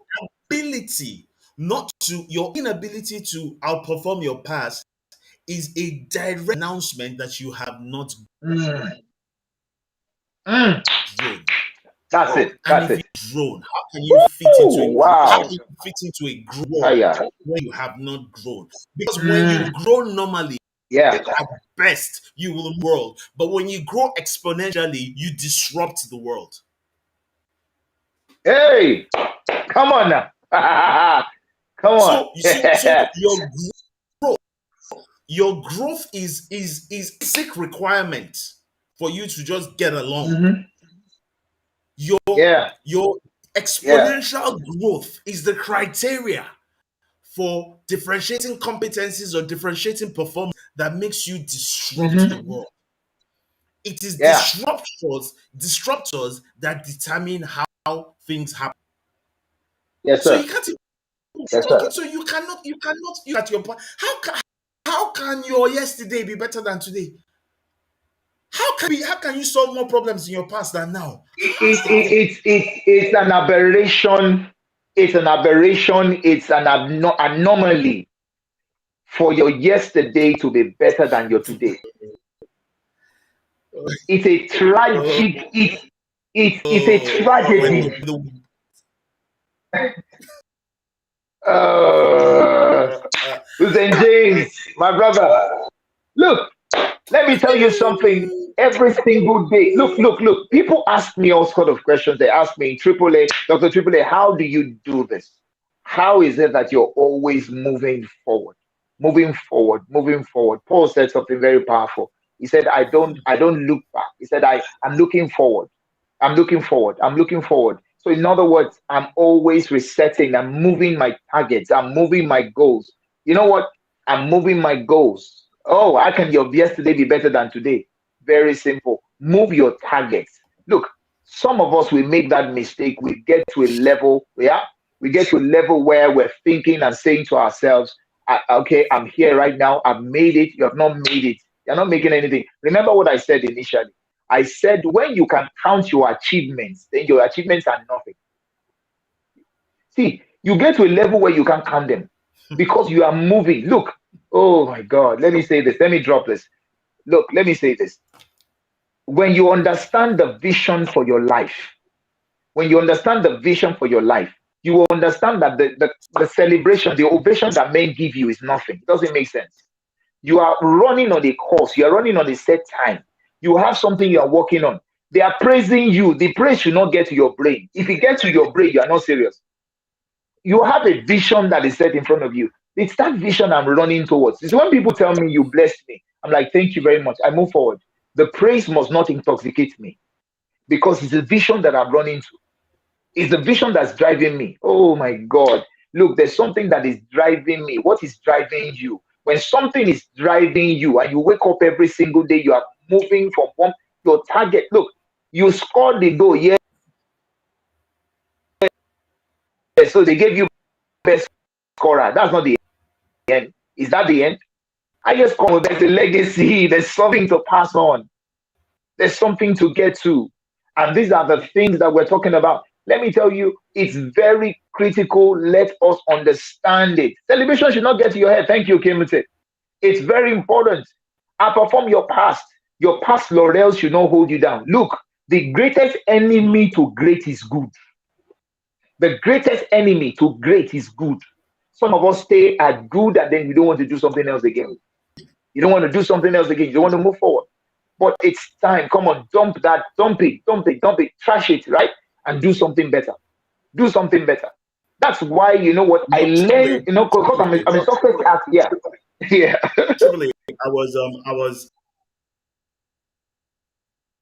ability not to, your inability to outperform your past is a direct announcement that you have not Mm, mm. grown. That's it. And That's if you it. grown, how can you fit into Ooh, how wow. can you fit into a world Hiya. when you have not grown? Because when you Mm, grow normally, yeah. at best, you will world. But when you grow exponentially, you disrupt the world. Hey, come on now. Come on. So you see, so your growth is basic requirement for you to just get along. hmm Your Yeah, your yeah. exponential growth is the criteria for differentiating competencies or differentiating performance that makes you disrupt the hmm world. It is Yeah. disruptors that determine how things happen. Yes, So sir. you can't Yes, okay, sir. so you cannot you at your point. How can your yesterday be better than today? How can you solve more problems in your past than now? It, it, it's an aberration. It's an aberration. It's an anomaly for your yesterday to be better than your today. It's a Oh, tragic. It's a when tragedy. the Uh, St. James, my brother. Look, let me tell you something. Every single day, look. People ask me all sort of questions. They ask me, Triple A, Dr. Triple A, how do you do this? How is it that you're always moving forward, moving forward, moving forward? Paul said something very powerful. He said, I don't look back. He said, I'm looking forward. I'm looking forward. I'm looking forward. So, in other words, I'm always resetting. I'm moving my targets. I'm moving my goals. You know what? I'm moving my goals. Oh, how can your yesterday be better than today? Very simple. Move your targets. Look, some of us will make that mistake. We get to a level, yeah, we get to a level where we're thinking and saying to ourselves, okay, I'm here right now. I've made it. You have not made it. You're not making anything. Remember what I said initially. I said when you can count your achievements, then your achievements are nothing. See, you get to a level where you can't count them because you are moving. Look, oh my God, let me say this. Let me drop this. Look, let me say this. When you understand the vision for your life, when you understand the vision for your life, you will understand that the celebration, the ovation that men give you is nothing. It doesn't make sense. You are running on a course, you are running on a set time. You have something you are working on. They are praising you. The praise should not get to your brain. If it gets to your brain, you are not serious. You have a vision that is set in front of you. It's that vision I'm running towards. It's when people tell me you blessed me. I'm like, thank you very much. I move forward. The praise must not intoxicate me because it's a vision that I'm running to. It's the vision that's driving me. Oh my God. Look, there's something that is driving me. What is driving you? When something is driving you and you wake up every single day, you are moving from one your target. Look, you scored the goal, yeah. So they gave you best scorer. That's not the end. Is that the end? I just come. There's a legacy. There's something to pass on. There's something to get to. And these are the things that we're talking about. Let me tell you, it's very critical. Let us understand it. Celebration should not get to your head. Thank you, Kimute. It's very important. Outperform your past. Your past laurels should not hold you down. Look, the greatest enemy to great is good. The greatest enemy to great is good. Some of us stay at good and then you don't want to do something else again. You don't want to do something else again. You don't want to move forward. But it's time. Come on, dump that, dump it, trash it, right? And do something better. Do something better. That's why you know what I No, learned. You know, because I'm a software art. Yeah, yeah. Triple A,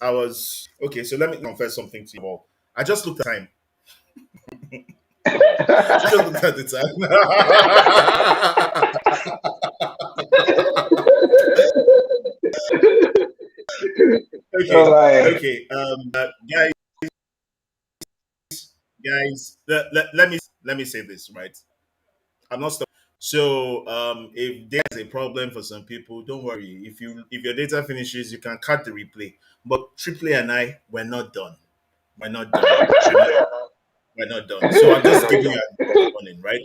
I was okay. So let me confess something to you all. I just looked at time. I just looked at the time. Oh Okay, my. okay. Guys, let me say this right. I'm not stopping. So, if there's a problem for some people, don't worry. If your data finishes, you can cut the replay. But Triple A and I, we're not done. We're not done. We're not done. So I'm just giving you a warning, right?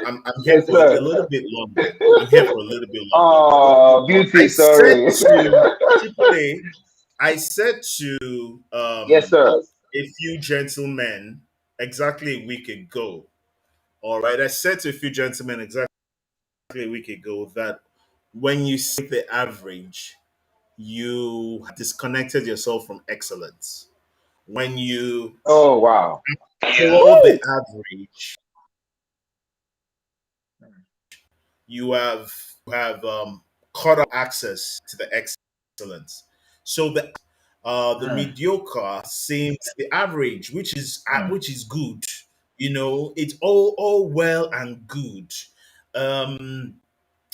I'm here Yes, for a sir. little bit longer. I'm here for a little bit longer. Oh, I beauty. said Sorry. to Triple A, I said to Yes, sir. a few gentlemen exactly a week ago. All right, I said to a few gentlemen exactly a week ago that when you see the average, you have disconnected yourself from excellence. When you Oh, wow. follow the Woo! average, you have cut off access to the excellence. So the Mm, mediocre seems the average, mm, which is good. You know, it's all well and good. Um,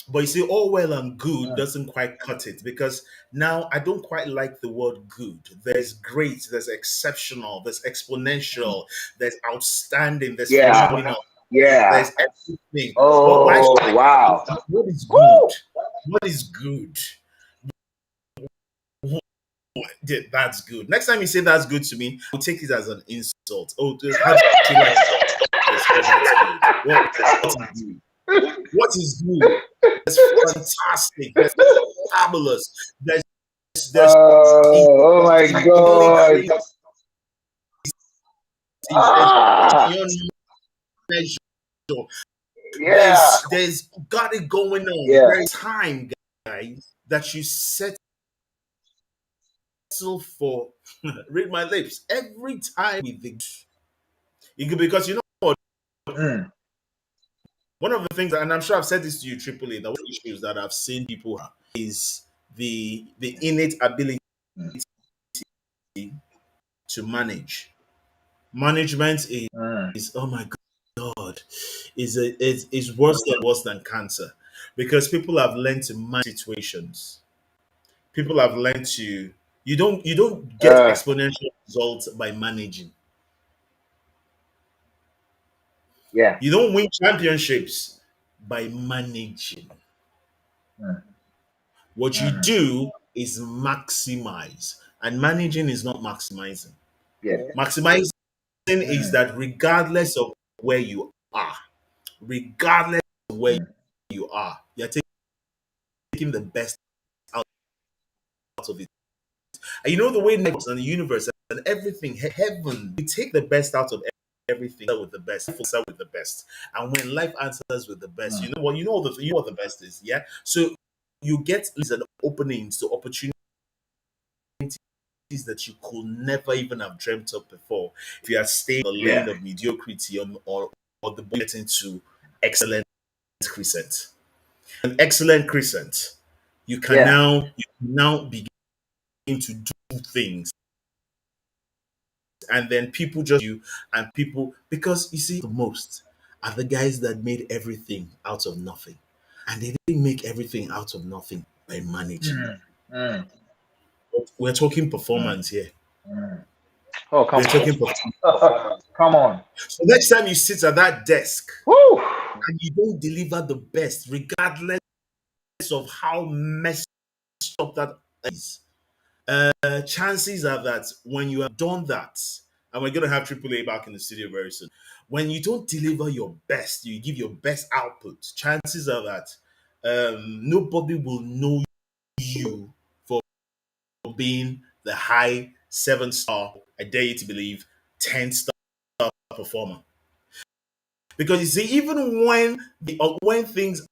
but you see, all well and good mm. doesn't quite cut it because now I don't quite like the word good. There's great, there's exceptional, there's exponential, there's outstanding, there's Yeah. phenomenal, Yeah. there's everything. Why Oh, should I? wow. What is good? Woo! What is good? That's good. Next time you say that's good to me, I'll take it as an insult. Oh, how do you like this? Oh, that's good. What is good? What is good? There's fantastic. There's fabulous. There's Oh my insanely God. crazy. There's Ah, beyond measure. yeah. There's got it going on. Yeah. There's time, guys, that you settle for. Read my lips every time we think. Because you know what? Mm, One of the things, and I'm sure I've said this to you, Triple A, that one of the issues that I've seen people have is the innate ability mm, to manage. Management mm. is oh my god, is worse than cancer because people have learned to manage situations. People have learned to you don't get Uh, exponential results by managing. yeah. You don't win championships by managing. Mm, What you mm. do is maximize, and managing is not maximizing. Yeah. Maximizing is Mm, that regardless of where you are, regardless of where mm. you are, you're taking the best out of it. And you know the way networks and the universe and everything, heaven, we take the best out of everything with the best, start with the best. And when life answers with the best, Mm. you know what the best is, yeah. So you get these openings to opportunities that you could never even have dreamt of before if you had stayed in the lane Yeah. of mediocrity or the bullet into excellent crescent. An excellent crescent, Yeah. you can now begin to do things and then people just you and people because you see the most are the guys that made everything out of nothing and they didn't make everything out of nothing by managing. Mm, mm, We're talking mm, performance here. mm. Oh, come We're on. talking performance. Come on. So next time you sit at that desk Woo! and you don't deliver the best regardless of how messed up that is, chances are that when you have done that, and we're going to have Triple A back in the studio very soon, when you don't deliver your best, you give your best output, chances are that nobody will know you for being the high 7 star, I dare you to believe, 10 star performer. Because you see, even when things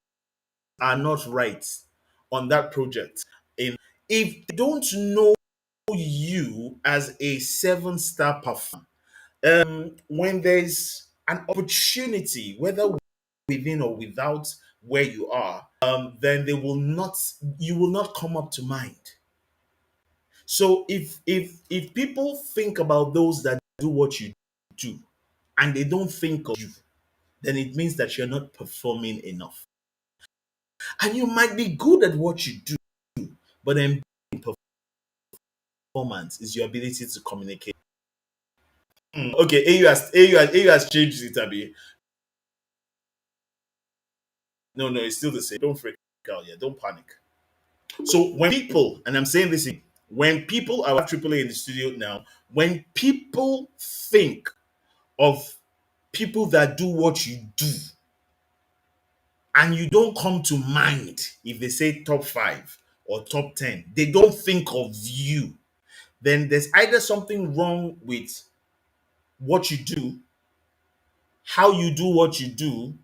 are not right on that project, if they don't know you as a 7 star performer, when there's an opportunity, whether within or without where you are, then you will not come up to mind. So if people think about those that do what you do and they don't think of you, then it means that you're not performing enough. And you might be good at what you do, but then performance is your ability to communicate. Okay, AU has changed it, Abi. No, no, it's still the same. Don't freak out, yeah. Don't panic. So when people, and I'm saying this, when people, I have AAA in the studio now, when people think of people that do what you do, and you don't come to mind if they say top 5 or top 10, they don't think of you, then there's either something wrong with what you do, how you do what you do,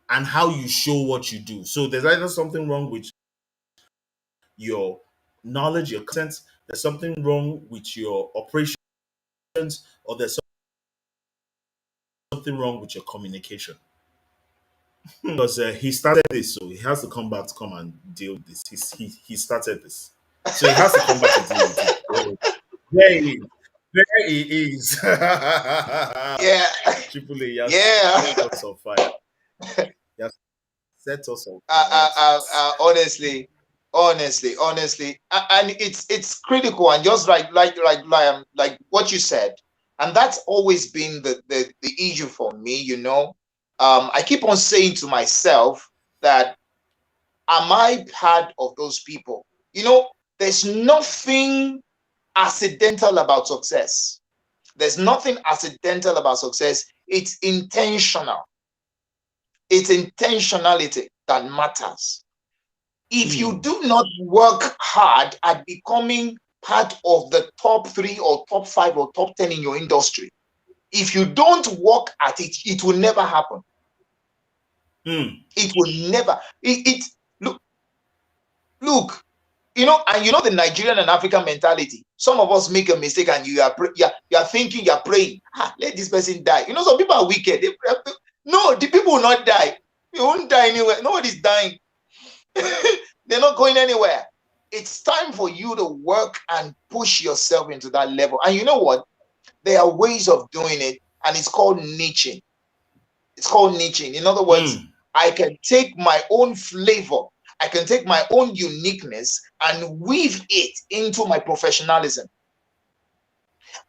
and how you show what you do. So there's either something wrong with your knowledge, your content, there's something wrong with your operations, or there's something wrong with your communication. Because he started this, so he has to come back to come and deal with this. He started this, so he has to come back to deal with it. There he is. There he is. Yeah. Triple A, he has Yeah. set us on fire. He has set us on fire. Honestly, and it's critical, and just like what you said, and that's always been the issue for me. I keep on saying to myself that, am I part of those people? There's nothing accidental about success. There's nothing accidental about success. It's intentional. It's intentionality that matters. If you do not work hard at becoming part of the top 3 or top 5 or top 10 in your industry, if you don't work at it, it will never happen. It will never. Look, and the Nigerian and African mentality. Some of us make a mistake, and you are thinking, you're praying, let this person die. Some people are wicked. No, the people will not die. You won't die anywhere. Nobody's dying. They're not going anywhere. It's time for you to work and push yourself into that level. And you know what? There are ways of doing it, and it's called niching. It's called niching. In other words, I can take my own flavor, I can take my own uniqueness and weave it into my professionalism.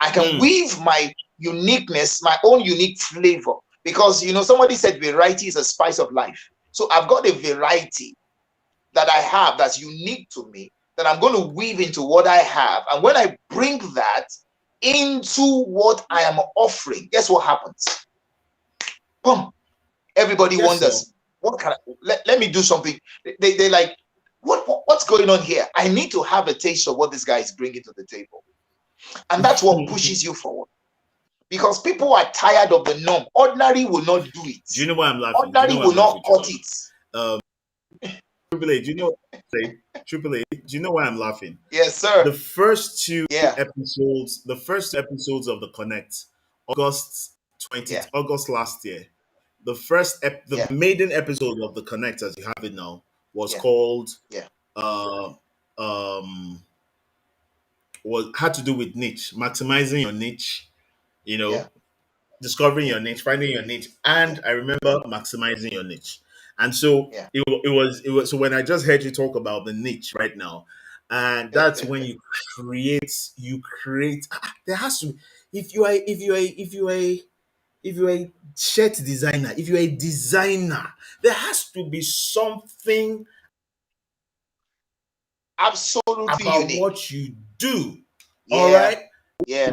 I can weave my uniqueness, my own unique flavor. Because, somebody said variety is a spice of life. So I've got a variety that I have that's unique to me, that I'm going to weave into what I have. And when I bring that into what I am offering, guess what happens? Boom. Everybody wonders, what can let me do something. They like, what's going on here? I need to have a taste of what this guy is bringing to the table. And that's what pushes you forward. Because people are tired of the norm. Ordinary will not do it. Do you know why I'm laughing? Ordinary will not cut it. Triple A, do you know? Triple A, do you know why I'm laughing? Yes, sir. The first two episodes of the Connect, August last year. The maiden episode of the Connect, as you have it now, was called had to do with niche, maximizing your niche, discovering your niche, finding your niche, and I remember maximizing your niche. And so it was. So when I just heard you talk about the niche right now, and that's when you create. There has to, if you're a shirt designer, if you're a designer, there has to be something absolutely about unique. what you do. All right. Yeah.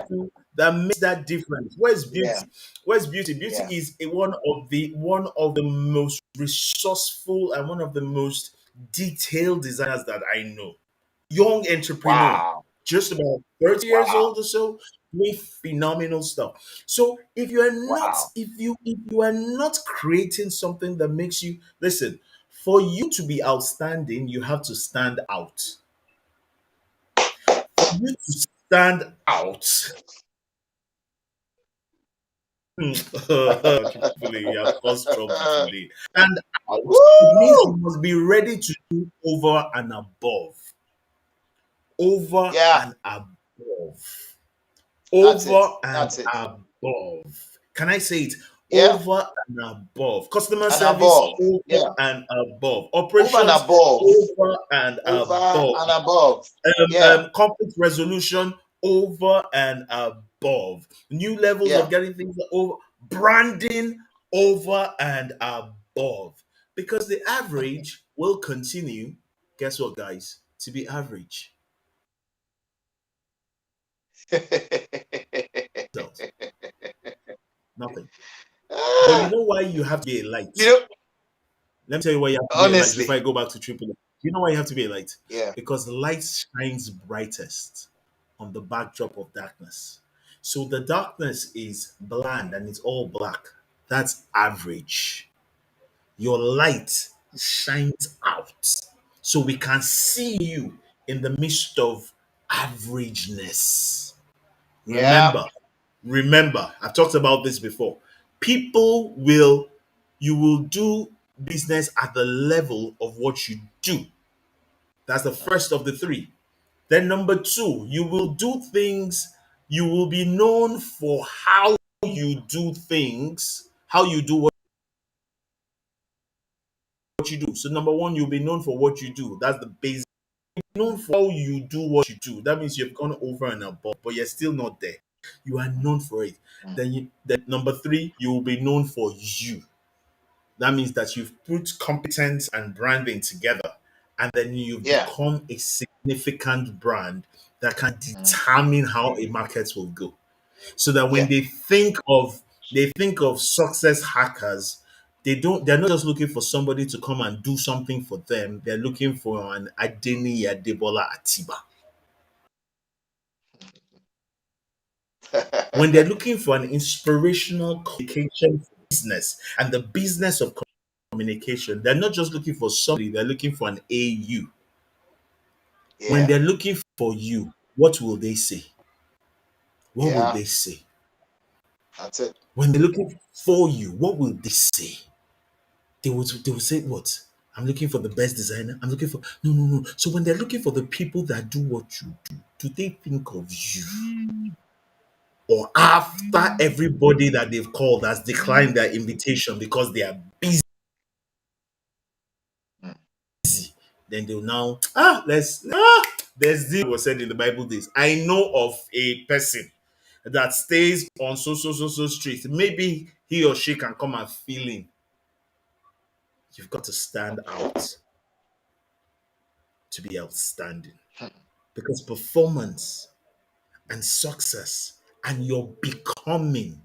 That makes that difference. Where's beauty? Where's beauty? Beauty is one of the most resourceful and one of the most detailed designers that I know, young entrepreneur, Wow. just about 30 years Wow. old or so, doing phenomenal stuff. So Wow. if you are not creating something that makes you listen, for you to be outstanding, you have to stand out. For you to stand out, truthfully, you have caused trouble today. Stand out, it means you Woo! must be ready to do over and above. Over Yeah, and above. that's it. Over and That's it. above. Can I say it? Yeah, Over and above. Customer and service, above. over Yeah, and above. over and Operations, above. over and Over above. and above. Yeah, Conflict resolution, over and above. New levels of yeah. getting things over. Branding, over and above. Because the average will continue, guess what, guys? To be average. Results. Nothing. But you Ah, know why you have to be a light? you know, Let me tell you why you have to be a light before honestly, I go back to triple. You know why you have to be a light? yeah. Because light shines brightest on the backdrop of darkness. So the darkness is bland and it's all black. That's average. Your light shines out. So we can see you in the midst of averageness. Yeah, Remember, remember, I've talked about this before. People will, you will do business at the level of what you do. That's the first of the three. Then, number two, you will do things, you will be known for how you do things, how you do what you do. So, number one, you'll be known for what you do. That's the basic. Known for how you do what you do. That means you've gone over and above, but you're still not there. You are known for it. Then number three, you will be known for you. That means that you've put competence and branding together, and then you've yeah, become a significant brand that can mm, determine how a market will go. So that when yeah. they think of success hackers, they're not just looking for somebody to come and do something for them. They're looking for an Adeniyi Adebola ATIBA. When they're looking for an inspirational communication for business and the business of communication, they're not just looking for somebody, they're looking for an AU. When Yeah, they're looking for you, what will they say? What will yeah. they say? That's it. When they're looking for you, what will they say? They will say what? I'm looking for the best designer. I'm looking for no. So when they're looking for the people that do what you do they think of you? Or after everybody that they've called has declined their invitation because they are busy, Mm. then they'll now there's this was said in the Bible days. I know of a person that stays on so street. Maybe he or she can come and fill in. You've got to stand out to be outstanding because performance and success and your becoming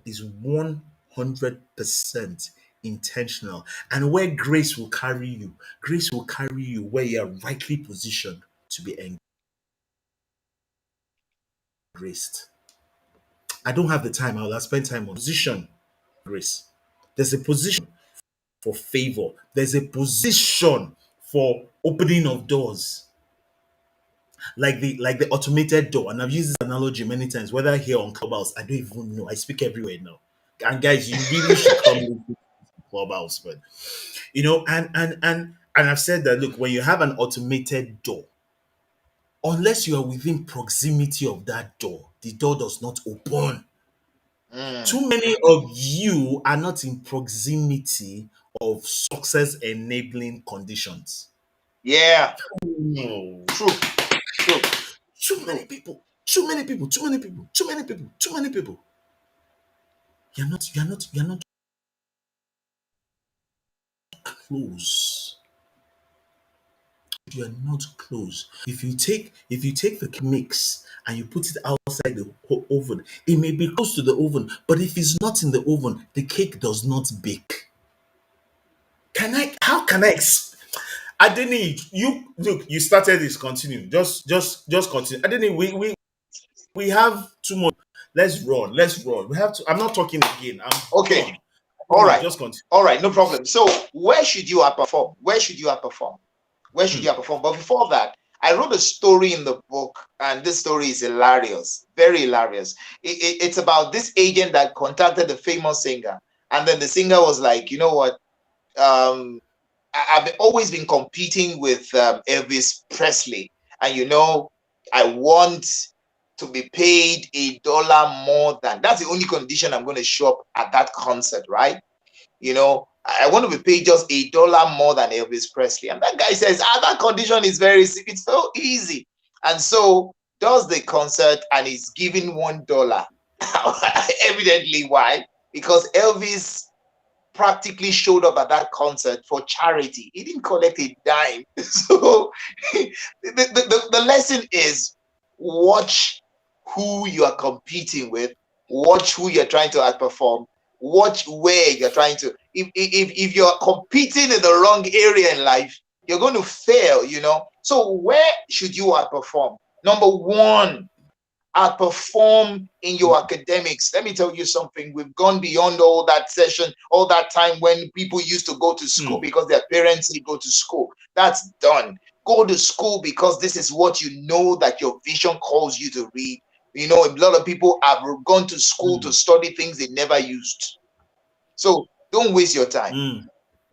is 100% intentional. And where grace will carry you where you're rightly positioned to be engraced. I don't have the time. I'll spend time on position grace. There's a position for favor. There's a position for opening of doors, like the automated door. And I've used this analogy many times, whether here on Clubhouse. I don't even know. I speak everywhere now. And guys, you really should come to Clubhouse, but and I've said that look, when you have an automated door, unless you are within proximity of that door, the door does not open. Mm. Too many of you are not in proximity of success enabling conditions. Yeah, No. true, true, Too many true. people. Too many people. Too many people. Too many people. Too many people. You're not close. You're not close. If you take the mix and you put it outside the oven, it may be close to the oven, but if it's not in the oven, the cake does not bake. Can I how can I Adeniyi, you look, you started this, continue. Just continue. Adeniyi, we have two more. Let's run. Let's run. We have to. I'm not talking again. I'm Okay. done. All Adeniyi, right. just continue. All right. No problem. So where should you outperform? Where should you outperform? Where should Hmm. you outperform? But before that, I wrote a story in the book, and this story is hilarious, very hilarious. It's about this agent that contacted a famous singer, and then the singer was like, you know what? I've always been competing with Elvis Presley, and I want to be paid $1 more than. That's the only condition I'm going to show up at that concert, right? I want to be paid just $1 more than Elvis Presley. And that guy says, that condition is it's so easy. And so does the concert and is giving $1. Evidently, why? Because Elvis practically showed up at that concert for charity. He didn't collect a dime. So the lesson is watch who you are competing with, watch who you're trying to outperform, watch where you're trying to. If you're competing in the wrong area in life, you're going to fail. So where should you outperform? Number one, outperform in your academics. Let me tell you something. We've gone beyond all that session, all that time when people used to go to school Hmm. because their parents say go to school. That's done. Go to school because this is what you know that your vision calls you to read. A lot of people have gone to school to Hmm. study things they never used. So don't waste your time. Hmm.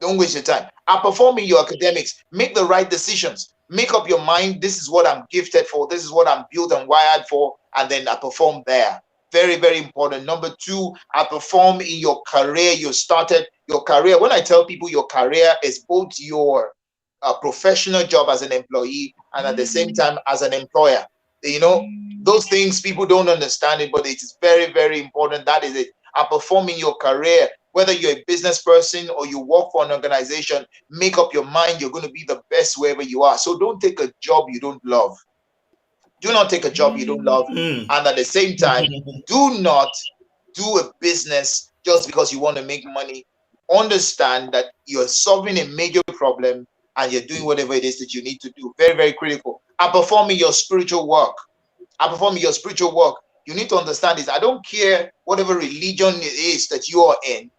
Don't waste your time. Outperform in your academics. Make the right decisions. Make up your mind. This is what I'm gifted for. This is what I'm built and wired for. And then I perform there. Very, very important. Number two, I perform in your career. You started your career. When I tell people your career is both your professional job as an employee and at the same time as an employer. Those things people don't understand it, but it is very, very important. That is it. I perform in your career. Whether you're a business person or you work for an organization, make up your mind you're going to be the best wherever you are. So don't take a job you don't love. Do not take a job you don't love. Hmm. And at the same time, do not do a business just because you want to make money. Understand that you're solving a major problem and you're doing whatever it is that you need to do. Very, very critical. And performing your spiritual work. And performing your spiritual work. You need to understand this. I don't care whatever religion it is that you are in,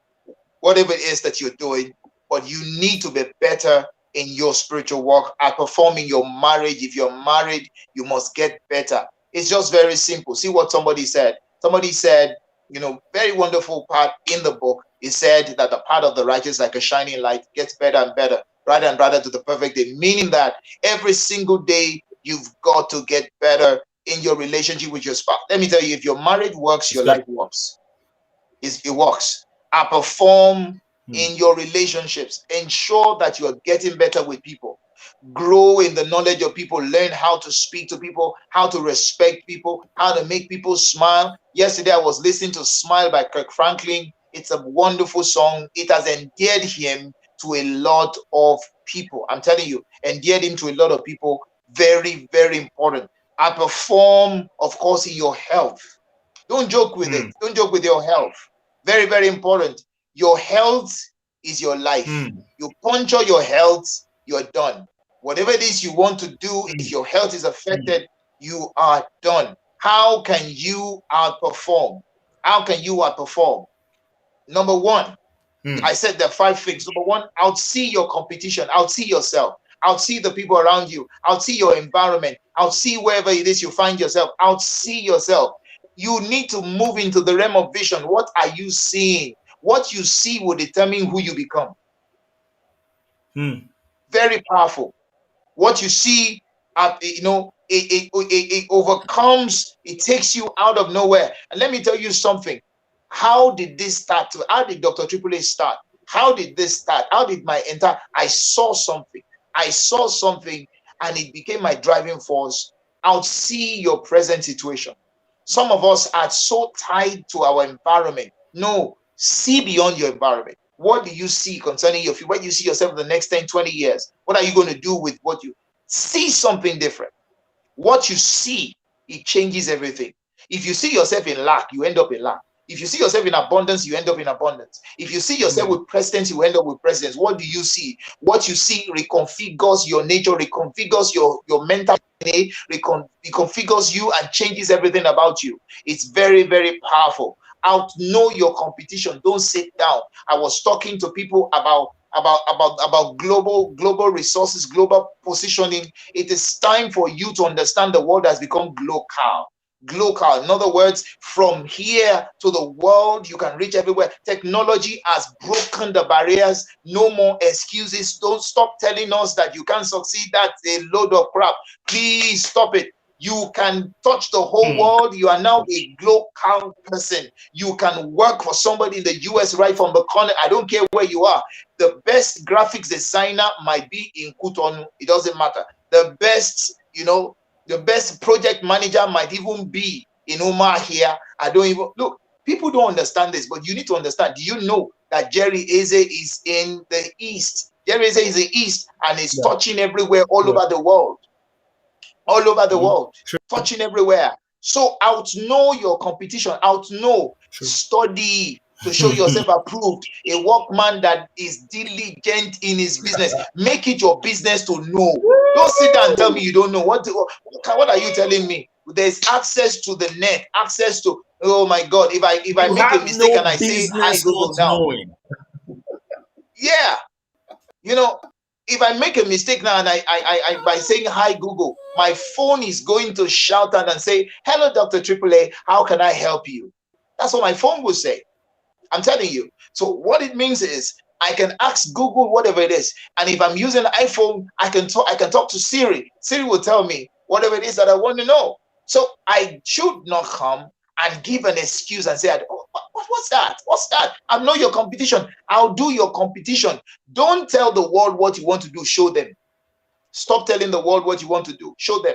whatever it is that you're doing, but you need to be better in your spiritual work at performing your marriage. If you're married, you must get better. It's just very simple. See what somebody said. Somebody said, very wonderful part in the book. He said that the path of the righteous, like a shining light, gets better and better, brighter and brighter to the perfect day. Meaning that every single day you've got to get better in your relationship with your spouse. Let me tell you, if your marriage works, It's your got. life works. It works. Perform Hmm. in your relationships. Ensure that you are getting better with people. Grow in the knowledge of people. Learn how to speak to people, how to respect people, how to make people smile. Yesterday, I was listening to Smile by Kirk Franklin. It's a wonderful song. It has endeared him to a lot of people. I'm telling you, endeared him to a lot of people. Very, very important. Perform, of course, in your health. Don't joke with Hmm. it. Don't joke with your health. Very, very important. Your health is your life. Hmm. You puncture your health, you're done. Whatever it is you want to do, Hmm. if your health is Hmm. affected, you are done. How can you outperform? How can you outperform? Number one, Hmm. I said there are 5 things. Number one, outsee your competition, outsee yourself, outsee the people around you, outsee your environment, outsee wherever it is you find yourself, outsee yourself. You need to move into the realm of vision. What are you seeing? What you see will determine who you become. Hmm. Very powerful. What you see, it overcomes, it takes you out of nowhere. And let me tell you something. How did this start? How did Dr. Triple A start? How did this start? How did my entire, I saw something. I saw something and it became my driving force. Outsee your present situation. Some of us are so tied to our environment. No, see beyond your environment. What do you see concerning your future? Where do you see yourself in the next 10, 20 years? What are you going to do with what you see? Something different. What you see, it changes everything. If you see yourself in lack, you end up in lack. If you see yourself in abundance, you end up in abundance. If you see yourself with presidents, you end up with presidents. What do you see? What you see reconfigures your nature, reconfigures your mental, reconfigures you and changes everything about you. It's very, very powerful. Outknow your competition. Don't sit down. I was talking to people about global resources, global positioning. It is time for you to understand the world has become global. In other words, from here to the world, you can reach everywhere. Technology has broken the barriers. No more excuses. Don't stop telling us that you can't succeed. That's a load of crap. Please stop it. You can touch the whole world. You are now a global person. You can work for somebody in the US right from the corner. I don't care where you are. The best graphics designer might be in Cotonou. It doesn't matter. The best, the best project manager might even be in Omar here. I don't even look. People don't understand this, but you need to understand. Do you know that Jerry Eze is in the East? Jerry Eze is the East and is touching everywhere, all over the world. All over the world, touching everywhere. So outknow your competition. Outknow, study to show yourself approved. A workman that is diligent in his business. Make it your business to know. Don't sit down and tell me you don't know. What are you telling me? There's access to the net, access to, oh my God, if I make a mistake and I say hi Google now. Yeah. If I make a mistake now and I by saying hi Google, my phone is going to shout out and say, hello, Dr. AAA, how can I help you? That's what my phone will say. I'm telling you. So what it means is I can ask Google whatever it is. And if I'm using an iPhone, I can talk to Siri. Siri will tell me whatever it is that I want to know. So I should not come and give an excuse and say, oh, what's that? What's that? I know your competition. I'll do your competition. Don't tell the world what you want to do. Show them. Stop telling the world what you want to do. Show them.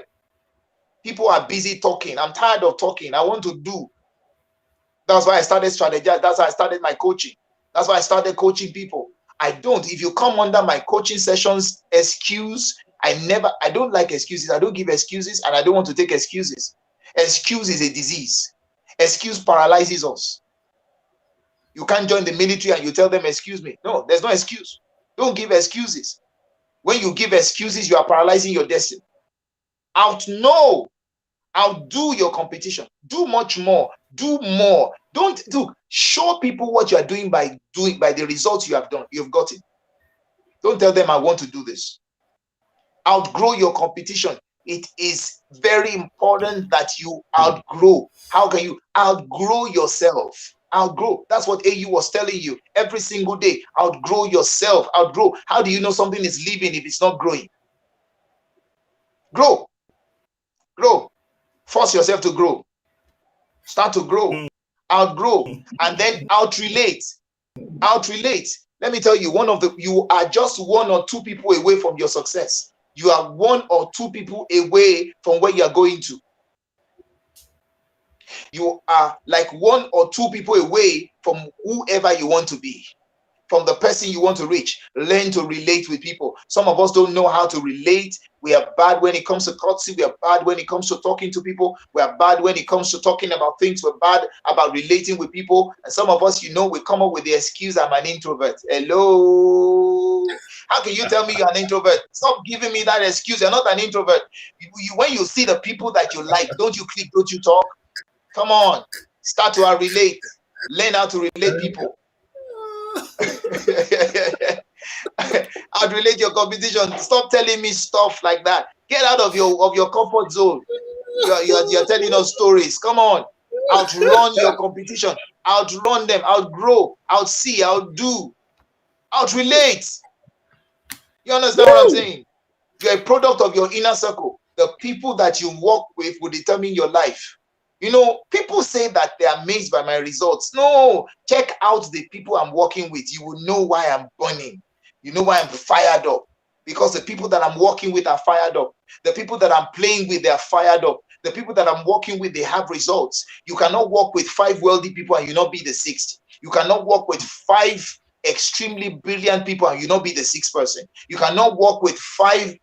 People are busy talking. I'm tired of talking. I want to do. That's why I started strategizing. That's why I started my coaching. That's why I started coaching people. I don't. If you come under my coaching sessions, excuse. I don't like excuses. I don't give excuses and I don't want to take excuses. Excuse is a disease. Excuse paralyzes us. You can't join the military and you tell them, excuse me. No, there's no excuse. Don't give excuses. When you give excuses, you are paralyzing your destiny. Outdo your competition. Do much more. Do more. Don't do. Show people what you are doing by the results you have done. You've gotten. Don't tell them I want to do this. Outgrow your competition. It is very important that you outgrow. How can you outgrow yourself? Outgrow. That's what AU was telling you every single day. Outgrow yourself. Outgrow. How do you know something is living if it's not growing? Grow. Grow. Force yourself to grow. Start to grow. Outgrow. And then outrelate. Outrelate. Let me tell you, you are just one or two people away from your success. You are one or two people away from where you are going to. You are like one or two people away from whoever you want to be, from the person you want to reach. Learn to relate with people. Some of us don't know how to relate. We are bad when it comes to courtesy. We are bad when it comes to talking to people. We are bad when it comes to talking about things. We're bad about relating with people. And some of us, we come up with the excuse, I'm an introvert. Hello. How can you tell me you're an introvert? Stop giving me that excuse. You're not an introvert. When you see the people that you like, don't you click, don't you talk? Come on. Start to relate. Learn how to relate people. Outrelate your competition. Stop telling me stuff like that. Get out of your comfort zone. You're telling us stories. Come on. Outrun your competition. Outrun them. Outgrow. Outsee. Outdo. Outrelate. You understand what I'm saying? You're a product of your inner circle. The people that you work with will determine your life. People say that they're amazed by my results. No, check out the people I'm working with. You will know why I'm burning. You know why I'm fired up. Because the people that I'm working with are fired up. The people that I'm playing with, they're fired up. The people that I'm working with, they have results. You cannot work with 5 wealthy people and you not be the 6th. You cannot work with 5 extremely brilliant people and you not be the 6th person. You cannot work with 5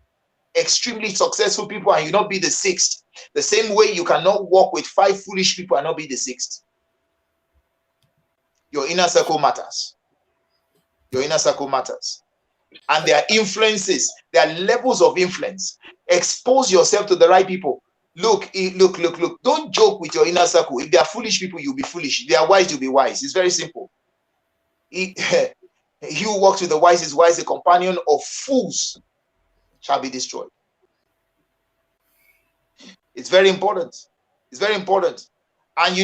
extremely successful people and you not be the 6th. The same way you cannot work with 5 foolish people and not be the 6th. Your inner circle matters. Your inner circle matters. And there are influences, there are levels of influence. Expose yourself to the right people. Look. Don't joke with your inner circle. If they are foolish people, you'll be foolish. If they are wise, you'll be wise. It's very simple. He who walks with the wise is wise. The companion of fools shall be destroyed. It's very important. It's very important. And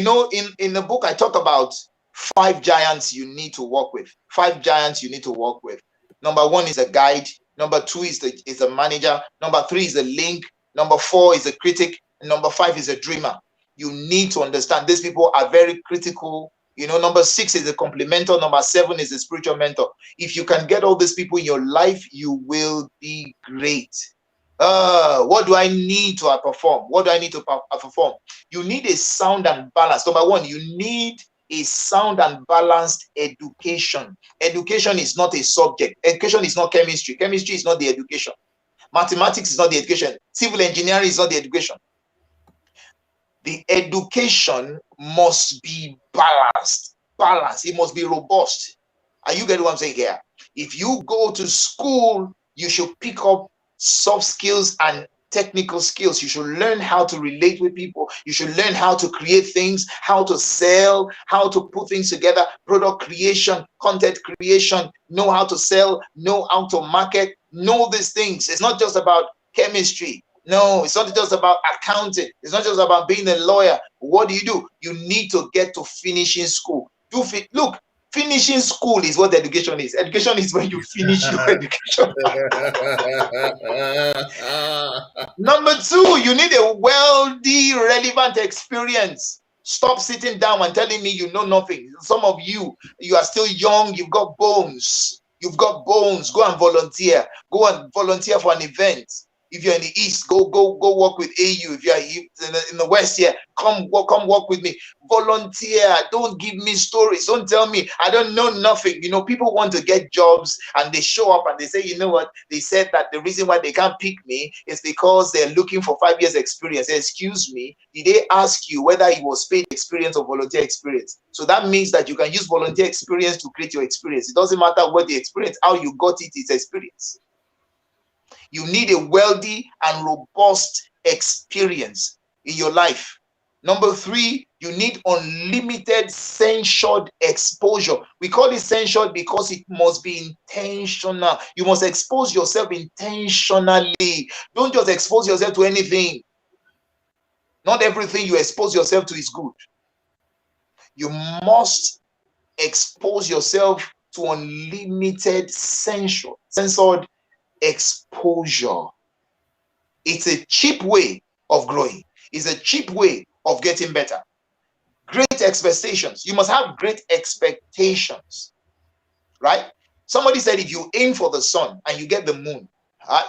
in the book, I talk about 5 giants you need to work with. 5 giants you need to work with. Number 1 is a guide. Number 2 is a manager. Number 3 is a link. Number 4 is a critic. And number 5 is a dreamer. You need to understand these people are very critical. Number 6 is a complementer. Number 7 is a spiritual mentor. If you can get all these people in your life, you will be great. What do I need to perform? What do I need to perform? You need a sound and balance. Number 1, you need a sound and balanced education. Education is not a subject. Education is not chemistry. Chemistry is not the education. Mathematics is not the education. Civil engineering is not the education. The education must be balanced. It must be robust. Are you getting what I'm saying here? If you go to school, you should pick up soft skills and technical skills. You should learn how to relate with people. You should learn how to create things, how to sell, how to put things together, product creation, content creation, know how to sell, know how to market, know these things. It's not just about chemistry. No, it's not just about accounting. It's not just about being a lawyer. What do? You need to get to finishing school. Look, finishing school is what education is. Education is when you finish your education. Number 2, you need a wealthy, relevant experience. Stop sitting down and telling me you know nothing. Some of you are still young. You've got bones. Go and volunteer. Go and volunteer for an event. If you're in the East, go work with AU. If you're in the West here, come work with me. Volunteer. Don't give me stories. Don't tell me I don't know nothing. People want to get jobs and they show up and they say, you know what? They said that the reason why they can't pick me is because they're looking for 5 years experience. Excuse me, did they ask you whether it was paid experience or volunteer experience? So that means that you can use volunteer experience to create your experience. It doesn't matter what the experience, how you got it, it's experience. You need a wealthy and robust experience in your life. Number 3, you need unlimited censored exposure. We call it censored because it must be intentional. You must expose yourself intentionally. Don't just expose yourself to anything. Not everything you expose yourself to is good. You must expose yourself to unlimited censored exposure. It's a cheap way of growing. It's a cheap way of getting better. Great expectations. You must have great expectations, right? Somebody said if you aim for the sun and you get the moon,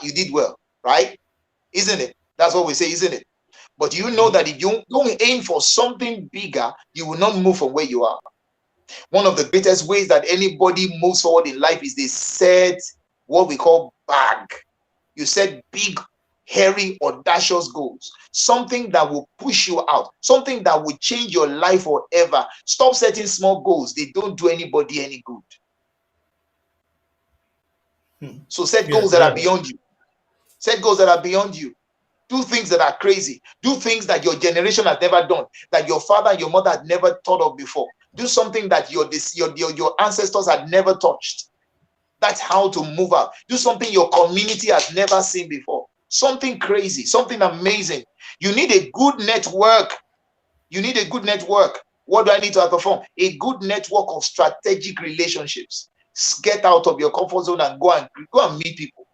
you did well, right? Isn't it? That's what we say, isn't it? But you know that if you don't aim for something bigger, you will not move from where you are. One of the greatest ways that anybody moves forward in life is they set what we call bag. You set big, hairy, audacious goals. Something that will push you out. Something that will change your life forever. Stop setting small goals. They don't do anybody any good. So set goals that are beyond you. Set goals that are beyond you. Do things that are crazy. Do things that your generation has never done, that your father and your mother had never thought of before. Do something that your ancestors had never touched. That's how to move out. Do something your community has never seen before. Something crazy, something amazing. You need a good network. You need a good network. What do I need to perform? A good network of strategic relationships. Get out of your comfort zone and go and meet people.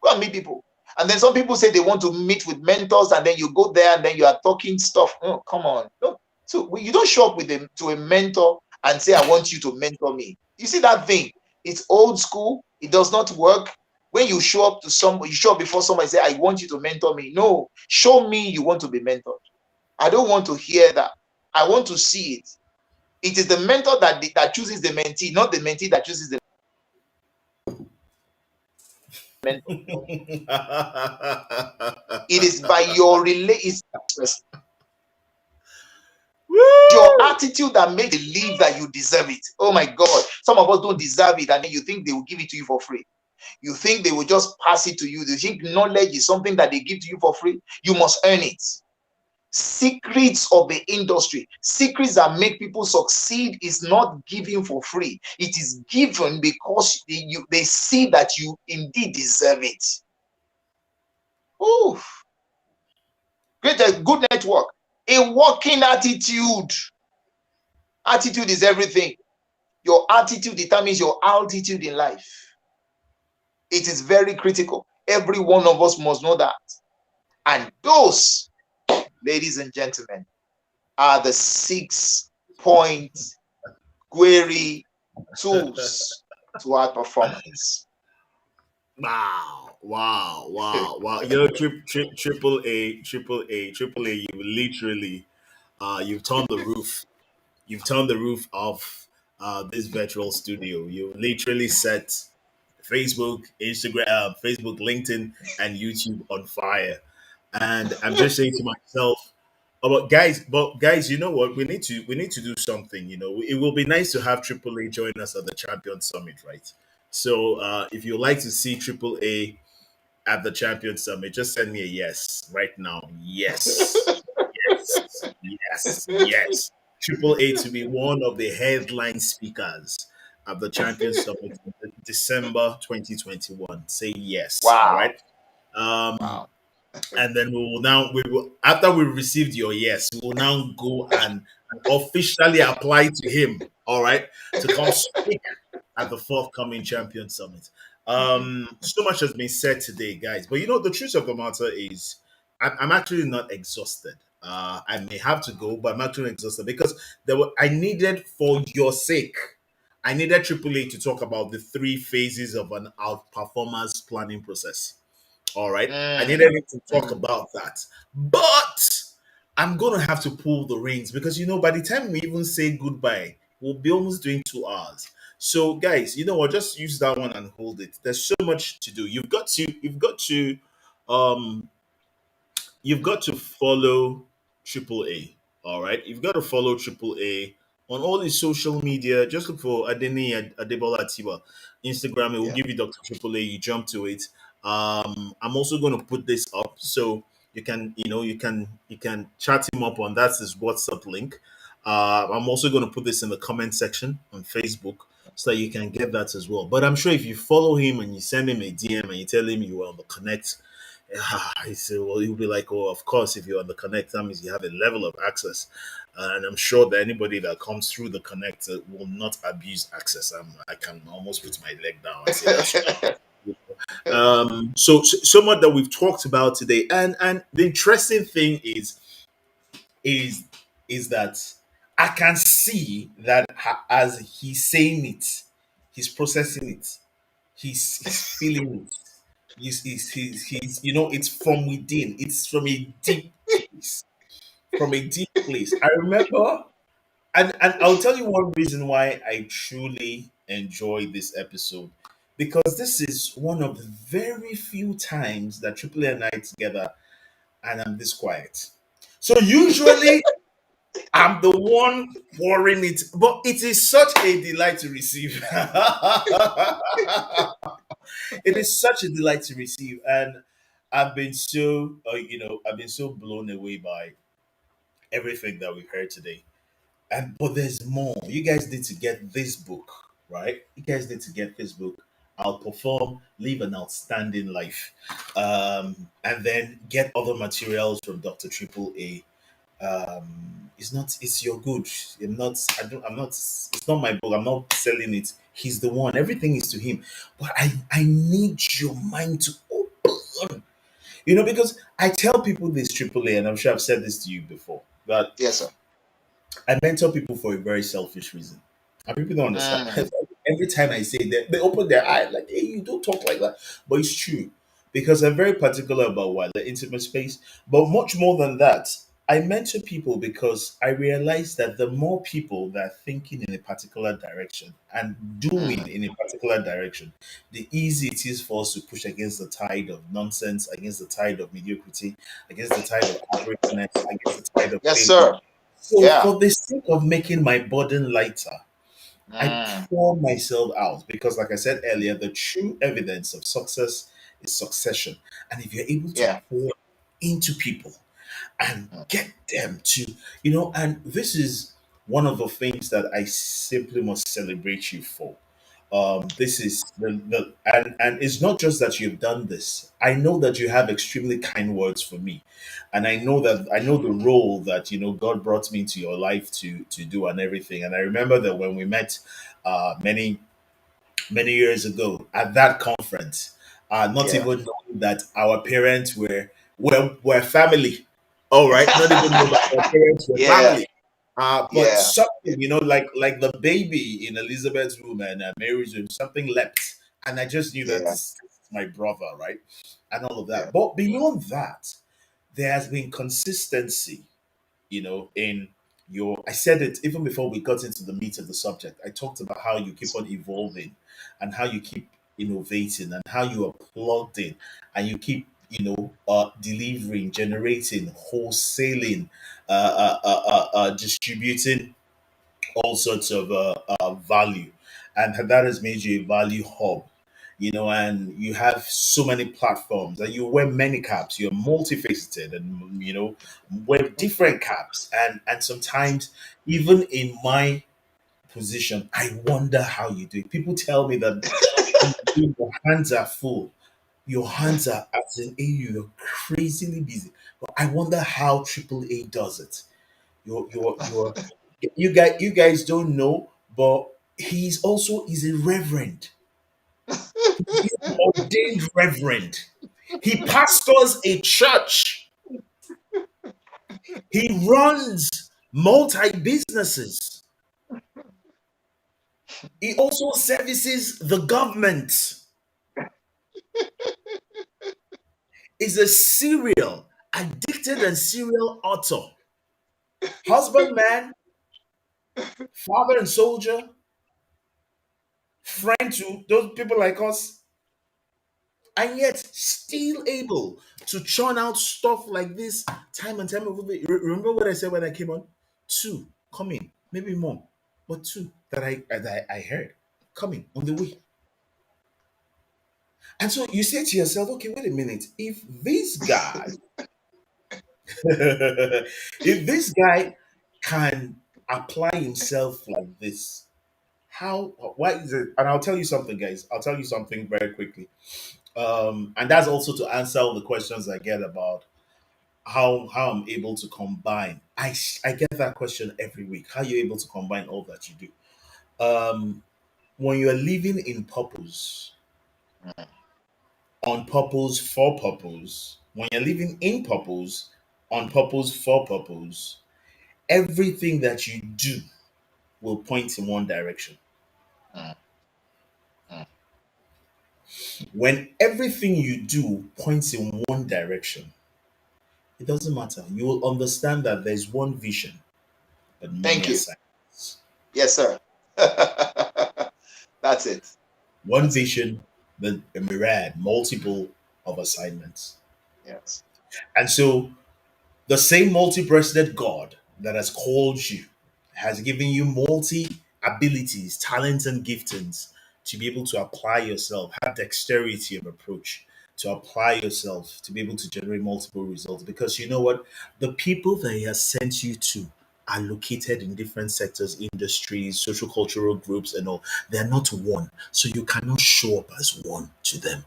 Go and meet people. And then some people say they want to meet with mentors, and then you go there and then you are talking stuff. Oh, come on. No. So you don't show up to a mentor and say, I want you to mentor me. You see that thing? It's old school. It does not work. When you show up to somebody, you show up before somebody, say, I want you to mentor me. No, show me you want to be mentored. I don't want to hear that. I want to see it. It is the mentor that chooses the mentee, not the mentee that chooses the mentor. It is by your your attitude that makes you believe that you deserve it. Oh my God, some of us don't deserve it, and then you think they will give it to you for free. You think they will just pass it to you. You think knowledge is something that they give to you for free. You must earn it. Secrets of the industry, secrets that make people succeed, is not given for free. It is given because they see that you indeed deserve it. Ooh, great, a good network, a working attitude. Attitude is everything. Your attitude determines your altitude in life. It is very critical. Every one of us must know that. And those, ladies and gentlemen, are the 6-point query tools to our performance. Wow, wow, wow, wow. You know, triple A, triple A, triple A, you literally, you've turned the roof. You've turned the roof off this virtual studio. You literally set Facebook, LinkedIn, and YouTube on fire. And I'm just saying to myself, oh, but guys, you know what? We need to do something. You know, it will be nice to have AAA join us at the Champion Summit, right? So if you like to see AAA at the Champion Summit, just send me a yes right now. Yes, yes, yes, yes. AAA to be one of the headline speakers at the Champion Summit in December 2021. Say yes. All Wow. right. Um, Wow. and then we will after we received your yes, we will now go and officially apply to him, all right, to come speak at the forthcoming champion summit. So much has been said today, guys, but you know the truth of the matter is I'm actually not exhausted. I may have to go, but I'm actually exhausted because I needed, for your sake, I needed AAA to talk about the three phases of an outperformance planning process. All right. I Mm, needed him to talk mm. about that. But I'm going to have to pull the reins because, by the time we even say goodbye, we'll be almost doing 2 hours. So, guys, you know what? Just use that one and hold it. There's so much to do. Um, you've got to follow Triple A. All right, you've got to follow Triple A on all his social media. Just look for Adeniyi Adebola ATIBA. Instagram, it will Yeah. give you Dr. Triple A. You jump to it. I'm also going to put this up so you can chat him up on that's his WhatsApp link. I'm also going to put this in the comment section on Facebook so that you can get that as well. But I'm sure if you follow him and you send him a DM and you tell him you were on the connect, he said, well, he'll be like, oh, of course, if you're on the connect, that means you have a level of access. And I'm sure that anybody that comes through the connect will not abuse access. I can almost put my leg down and say that's true. So much that we've talked about today, and the interesting thing is is that I can see that as he's saying it, he's processing it, he's feeling it. It's from within. It's from a deep place. From a deep place. I remember, and I'll tell you one reason why I truly enjoy this episode. Because this is one of the very few times that Triple A and I together and I'm this quiet. So usually I'm the one pouring it, but it is such a delight to receive. It is such a delight to receive, and I've been so blown away by everything that we've heard today. And but there's more. You guys need to get this book, right? You guys need to get this book. Outperform, live an outstanding life, and then get other materials from Dr. Triple A. It's not, it's your good. I'm not, it's not my book. I'm not selling it. He's the one. Everything is to him. But I need your mind to open. Because I tell people this, Triple A, and I'm sure I've said this to you before, that Yes, sir. I mentor people for a very selfish reason. And people don't understand. Mm. Every time I say that, they open their eye like, hey, you don't talk like that. But it's true. Because I'm very particular about what the intimate space. But much more than that, I mentor people because I realize that the more people that are thinking in a particular direction and doing Mm. in a particular direction, the easy it is for us to push against the tide of nonsense, against the tide of mediocrity, against the tide of averageness, against the tide of Yes, failure. sir. So Yeah. for the sake of making my burden lighter, I Mm. pour myself out because, like I said earlier, the true evidence of success is succession. And if you're able to Yeah. pour into people and Mm. get them to, and this is one of the things that I simply must celebrate you for. This is and it's not just that you've done this. I know that you have extremely kind words for me, and I know the role that God brought me into your life to do and everything. And I remember that when we met many years ago at that conference, not Yeah. even knowing that our parents were family. All right, not even know that our parents were Yeah. family. But Yeah. something, like the baby in Elizabeth's room and Mary's room, something leapt, and I just knew that Yeah. this is my brother, right, and all of Yeah. that. But beyond that, there has been consistency, in your I said it even before we got into the meat of the subject. I talked about how you keep on evolving and how you keep innovating and how you are plugged in and you keep delivering, generating, wholesaling, distributing all sorts of value, and that has made you a value hub. And you have so many platforms, and you wear many caps. You're multifaceted, and wear different caps, and sometimes even in my position, I wonder how you do it. People tell me that your hands are full. Your hands are, as in AU, you're crazily busy. But I wonder how AAA does it. You're you guys don't know, but he's a reverend. He's an ordained reverend. He pastors a church. He runs multi businesses. He also services the government. Is a serial addicted and serial author, husbandman, father and soldier, friend to those people like us, and yet still able to churn out stuff like this time and time over. Remember what I said when I came on? Two coming, maybe more, but two that I heard coming on the way. And so you say to yourself, okay, wait a minute. If this guy, if this guy can apply himself like this, how? Why is it? And I'll tell you something, guys. I'll tell you something very quickly. And that's also to answer all the questions I get about how I'm able to combine. I get that question every week. How you able to combine all that you do? When you are living in purpose, on purpose for purpose, when you're living in purpose, on purpose for purpose, everything that you do will point in one direction. Mm. Mm. When everything you do points in one direction, it doesn't matter. You will understand that there's one vision, but many Thank you. assignments. Yes, sir. That's it. One That's it. vision, but a myriad, multiple of assignments. Yes. And so the same multi-breasted God that has called you has given you multi abilities, talents, and giftings to be able to apply yourself, have dexterity of approach, to apply yourself, to be able to generate multiple results. Because you know what? The people that He has sent you to are located in different sectors, industries, social cultural groups, and all. They're not one. So you cannot show up as one to them.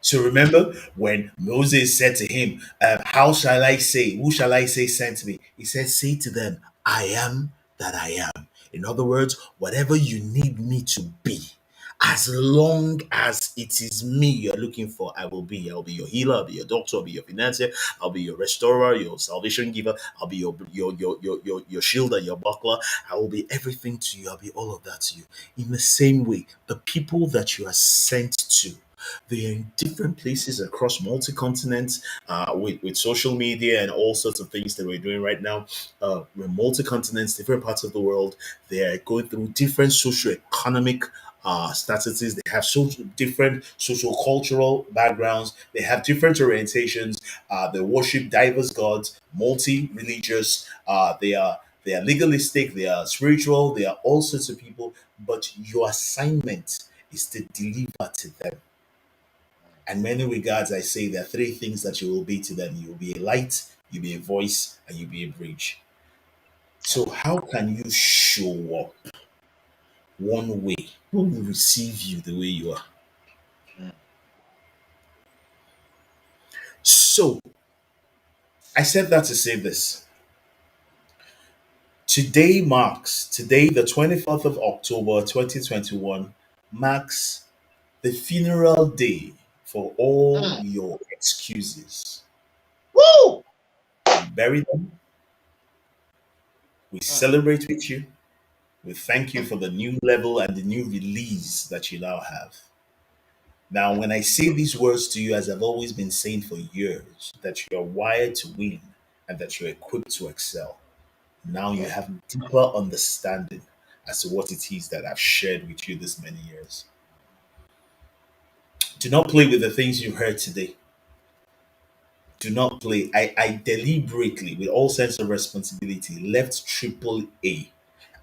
So remember when Moses said to him, how shall I say, who shall I say sent me? He said, say to them, I am that I am. In other words, whatever you need me to be, as long as it is me you're looking for, I will be. I'll be your healer, I'll be your doctor, I'll be your financier, I'll be your restorer, your salvation giver, I'll be your shielder, your buckler. I will be everything to you, I'll be all of that to you. In the same way, the people that you are sent to, they are in different places across multi continents, with social media and all sorts of things that we're doing right now. We're multi continents, different parts of the world. They are going through different socio-economic statuses. They have so different social cultural backgrounds. They have different orientations. They worship diverse gods, multi-religious. They are legalistic. They are spiritual. They are all sorts of people. But your assignment is to deliver to them. And many regards, I say there are three things that you will be to them. You will be a light, you'll be a voice, and you'll be a bridge. So how can you show up one way? Who will receive you the way you are? mm, So I said that to say this. Today, the 24th of October 2021, marks the funeral day for all mm. your excuses. Woo! We bury them, we Mm, celebrate with you, we thank you for the new level and the new release that you now have. Now, when I say these words to you, as I've always been saying for years, that you're wired to win and that you're equipped to excel, now you yeah. have deeper understanding as to what it is that I've shared with you this many years. Do not play with the things you heard today. Do not play. I deliberately, with all sense of responsibility, left Triple A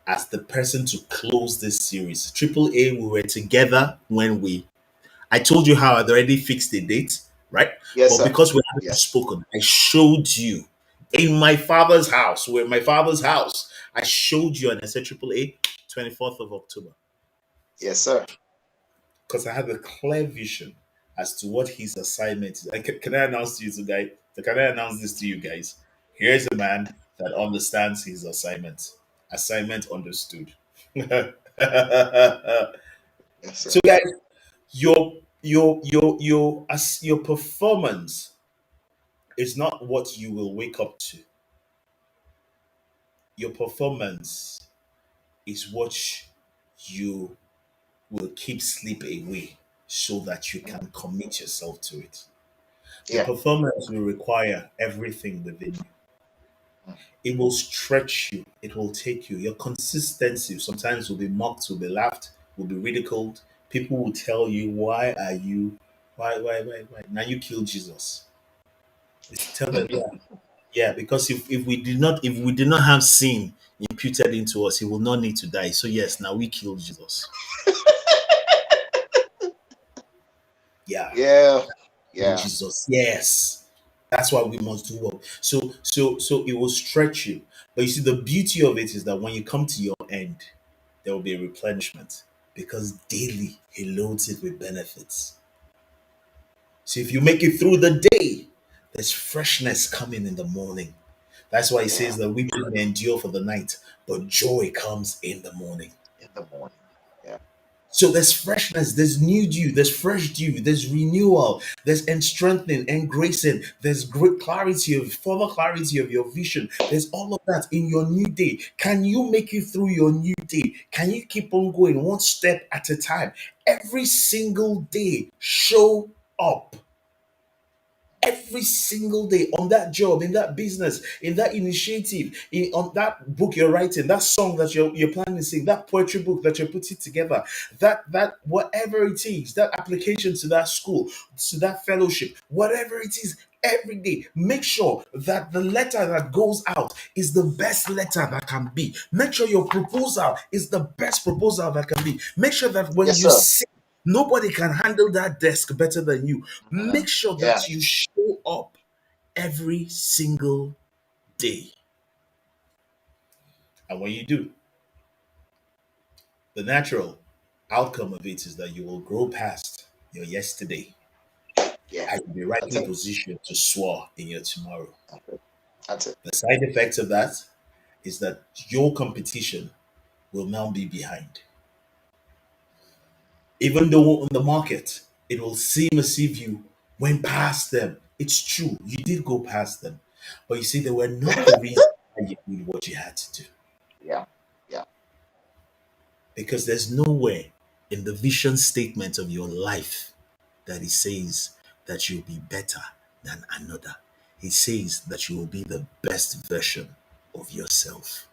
as the person to close this series. Triple A, we were together when I told you how I'd already fixed the date, right? Yes, But sir. because we hadn't Yeah. spoken, I showed you in my father's house. We're in my father's house. I showed you and I said Triple A, 24th of October. Yes, sir. Because I had a clear vision as to what his assignment is. Can I announce to you guys? Can I announce this to you guys? Here's a man that understands his assignment. Assignment understood. So Yes, sir. guys, your performance is not what you will wake up to. Your performance is what you will keep sleep away so that you Mm, can commit yourself to it. Your yeah. performance will require everything within you. Mm, It will stretch you. It will take you. Your consistency sometimes will be mocked, will be laughed, will be ridiculed. People will tell you, "Why are you? Why? Now you killed Jesus." You tell them, "Yeah, yeah." Because if we did not have sin imputed into us, he will not need to die. So yes, now we killed Jesus. Yeah, yeah. Yeah. Jesus. Yes. That's why we must do well. So it will stretch you. But you see, the beauty of it is that when you come to your end, there will be a replenishment because daily he loads it with benefits. So if you make it through the day, there's freshness coming in the morning. That's why he Yeah. says that weeping may endure for the night, but joy comes in the morning. In the morning. Yeah. So there's freshness, there's new dew, there's fresh dew, there's renewal, there's and strengthening and gracing, there's great clarity of further clarity of your vision. There's all of that in your new day. Can you make it through your new day? Can you keep on going one step at a time? Every single day, show up every single day on that job, in that business, in that initiative, on that book you're writing, that song that you're planning to sing, that poetry book that you're putting together, that whatever it is, that application to that school, to that fellowship, whatever it is. Every day, make sure that the letter that goes out is the best letter that can be. Make sure your proposal is the best proposal that can be. Make sure that when Yes, you sir. sit, nobody can handle that desk better than you. Make sure Yeah. that you show up every single day. And when you do, the natural outcome of it is that you will grow past your yesterday Yeah. and you'll be That's rightly it. positioned to soar in your tomorrow. That's it. That's it. The side effect of that is that your competition will now be behind. Even though on the market, it will seem as if you went past them. It's true, you did go past them. But you see, they were not the reason why you did what you had to do. Yeah. Yeah. Because there's nowhere in the vision statement of your life that it says that you'll be better than another. It says that you will be the best version of yourself.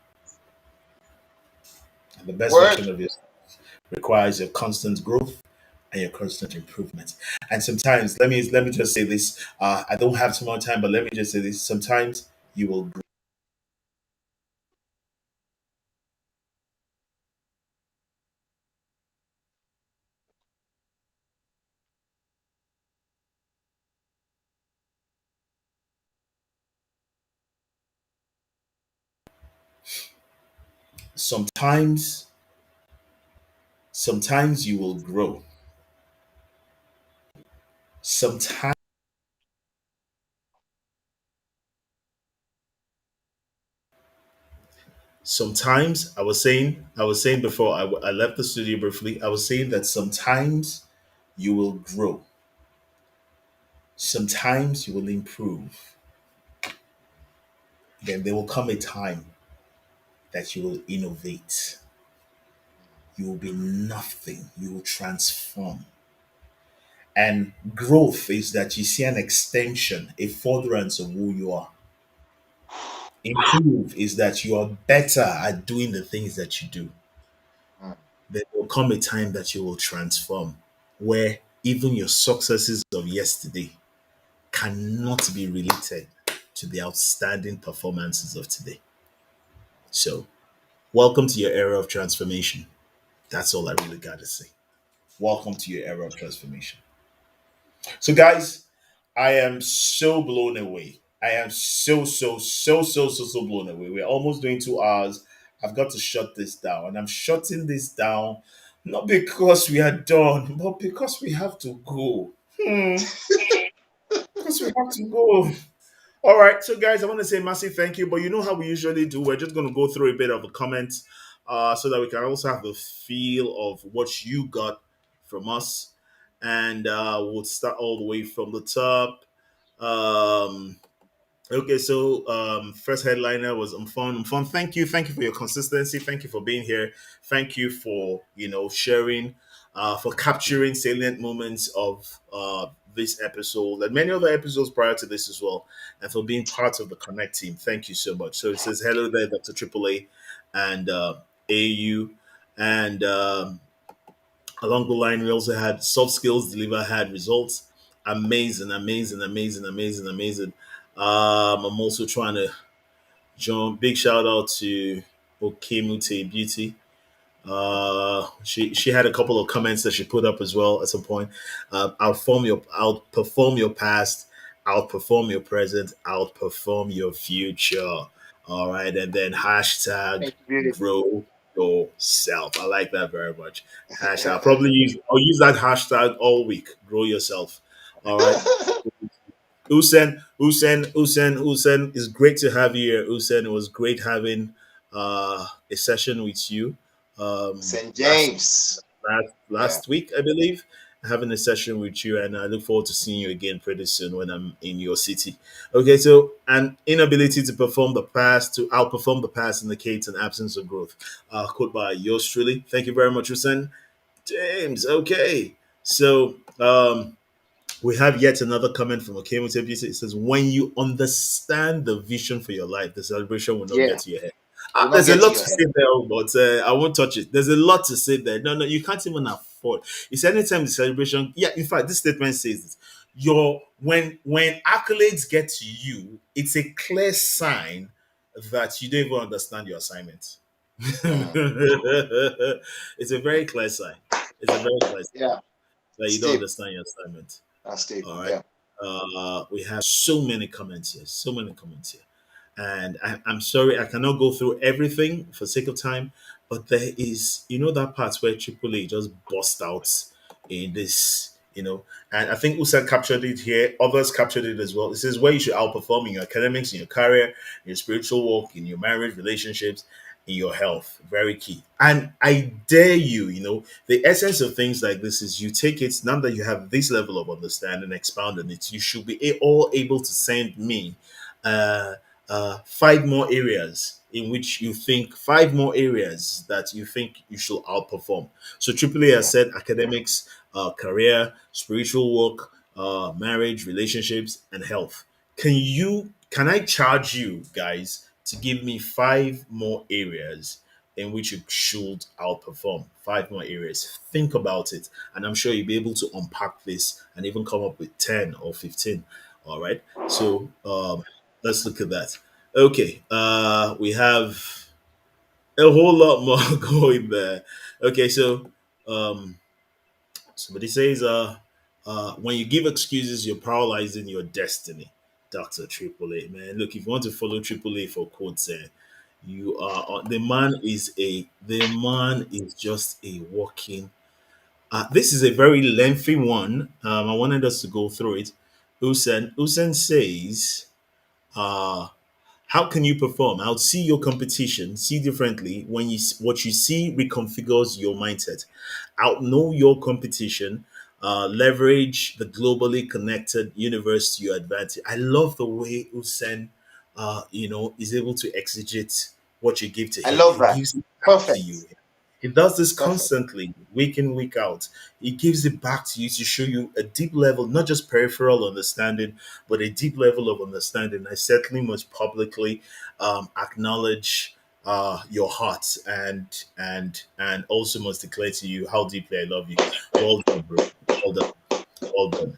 And the best version Word. of yourself requires your constant growth and your constant improvement. And sometimes, let me just say this. I don't have too much time, but let me just say this. Sometimes you will grow. Sometimes, sometimes you will grow. Sometimes, sometimes I was saying before I left the studio briefly. I was saying that sometimes you will grow. Sometimes you will improve. Then there will come a time that you will innovate. You will be nothing. You will transform. And growth is that you see an extension, a furtherance of who you are. Improve is that you are better at doing the things that you do. Mm. There will come a time that you will transform, where even your successes of yesterday cannot be related to the outstanding performances of today. So, welcome to your era of transformation. That's all I really got to say. Welcome to your era of transformation. So, guys, I am so blown away. I am so blown away. We're almost doing 2 hours. I've got to shut this down. And I'm shutting this down not because we are done, but because we have to go. Because we have to go. All right, so guys, I want to say massive thank you, but you know how we usually do. We're just going to go through a bit of the comments so that we can also have the feel of what you got from us. And we'll start all the way from the top. Um, Okay, so first headliner was Umfon. Umfon, thank you for your consistency. Thank you for being here. Thank you for sharing, for capturing salient moments of this episode and many other episodes prior to this as well, and for being part of the Connect team. Thank you so much. So it says hello there, Dr. AAA and AU, and along the line we also had soft skills deliver had results. Amazing, amazing, amazing, amazing, amazing. I'm also trying to jump. Big shout out to Okemute Beauty. She had a couple of comments that she put up as well at some point. Outperform your past, outperform your present, outperform your future. All right, and then hashtag Thank you, beautiful. grow yourself. I like that very much. Hashtag. I'll use that hashtag all week. Grow yourself. All right. Usen, it's great to have you here. Usen, it was great having a session with you um, St. last James. last Yeah. last week, I believe. Having a session with you, and I look forward to seeing you again pretty soon when I'm in your city. Okay, so an inability to perform the past, to outperform the past indicates an absence of growth. Quote by yours truly. Thank you very much, Usen. James, okay. So we have yet another comment from Okemo Beauty. It says, when you understand the vision for your life, the celebration will not get Yeah. to your head. Will not There's a get to lot your to head. say there, but I won't touch it. There's a lot to say there. No, you can't even afford. It's anytime the celebration. Yeah, in fact, this statement says this. When accolades get to you, it's a clear sign that you don't even understand your assignment. Mm. It's a very clear sign. It's a very clear sign Yeah. that you don't Steve. understand your assignment. Steve. All right. Yeah. We have so many comments here, so many comments here. And I'm sorry, I cannot go through everything for sake of time, but there is, that part where Triple A just bust out in this. And I think Usa captured it here. Others captured it as well. This is where you should outperform in your academics, in your career, in your spiritual walk, in your marriage, relationships, in your health. Very key. And I dare you, the essence of things like this is you take it, now that you have this level of understanding, expound on it, you should be all able to send me uh, five more areas in which you think, five more areas that you think you should outperform. So AAA has Yeah. said academics, career, spiritual work, marriage, relationships, and health. Can I charge you guys to give me five more areas in which you should outperform. 5 more areas. Think about it, and I'm sure you'll be able to unpack this and even come up with 10 or 15. All right. So let's look at that. Okay. We have a whole lot more going there. Okay. So um, somebody says, when you give excuses, you're paralyzing your destiny. Dr. Triple A, man. Look, if you want to follow Triple A for quotes, you are the man is just a walking. This is a very lengthy one. I wanted us to go through it. Usen says, uh, how can you perform? I'll see your competition, see differently. When what you see reconfigures your mindset. Outknow your competition. Leverage the globally connected universe to your advantage. I love the way Usain, is able to exegete what you give to I him. love He that. gives it back to Perfect. you. He does this Perfect. constantly, week in, week out. He gives it back to you to show you a deep level, not just peripheral understanding, but a deep level of understanding. I certainly must publicly acknowledge your heart and also must declare to you how deeply I love you. Well done, bro. Well done. Well done.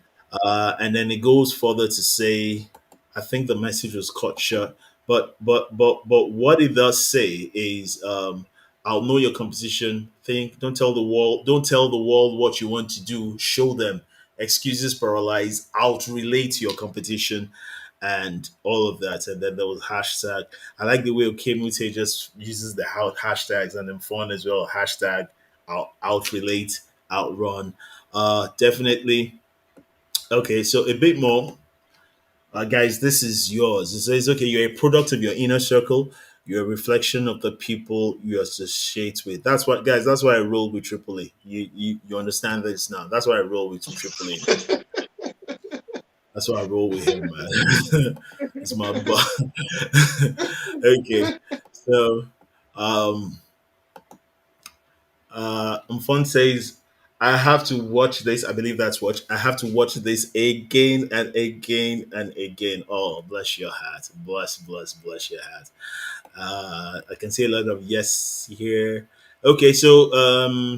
And then it goes further to say, I think the message was cut short, but what it does say is, I'll know your competition. Think, don't tell the world what you want to do. Show them. Excuses paralyze. Out relate your competition, and all of that. And then there was hashtag. I like the way Okemute just uses the hashtags and then fun as well. Hashtag out relate, outrun. Definitely. Okay, so a bit more. Guys, this is yours. It says, okay, you're a product of your inner circle. You're a reflection of the people you associate with. That's what, guys, that's why I roll with Triple A. You understand this now. That's why I roll with Triple A, man. That's why I roll with him, man. It's my boss. Okay, so um, Mfon says, I have to watch this. I believe that's watch. I have to watch this again and again and again. Oh, bless your heart. Bless your heart. I can see a lot of yes here. Okay, so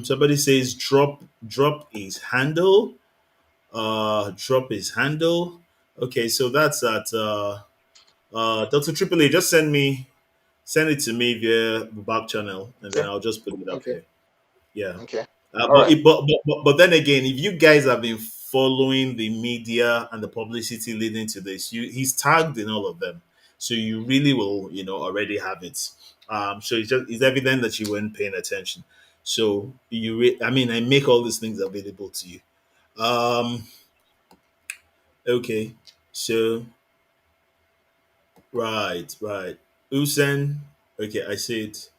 somebody says drop is handle. Drop is handle. Okay, so that's at Dr. Triple A. Just send it to me via the back channel, and then Okay. I'll just put it up Okay. here. Yeah. Okay. Uh, All but, right. it, but then again, if you guys have been following the media and the publicity leading to this, he's tagged in all of them, so you really will already have it. So it's evident that you weren't paying attention. So I mean, I make all these things available to you. Um, okay, so right, Usen. Okay, I see it.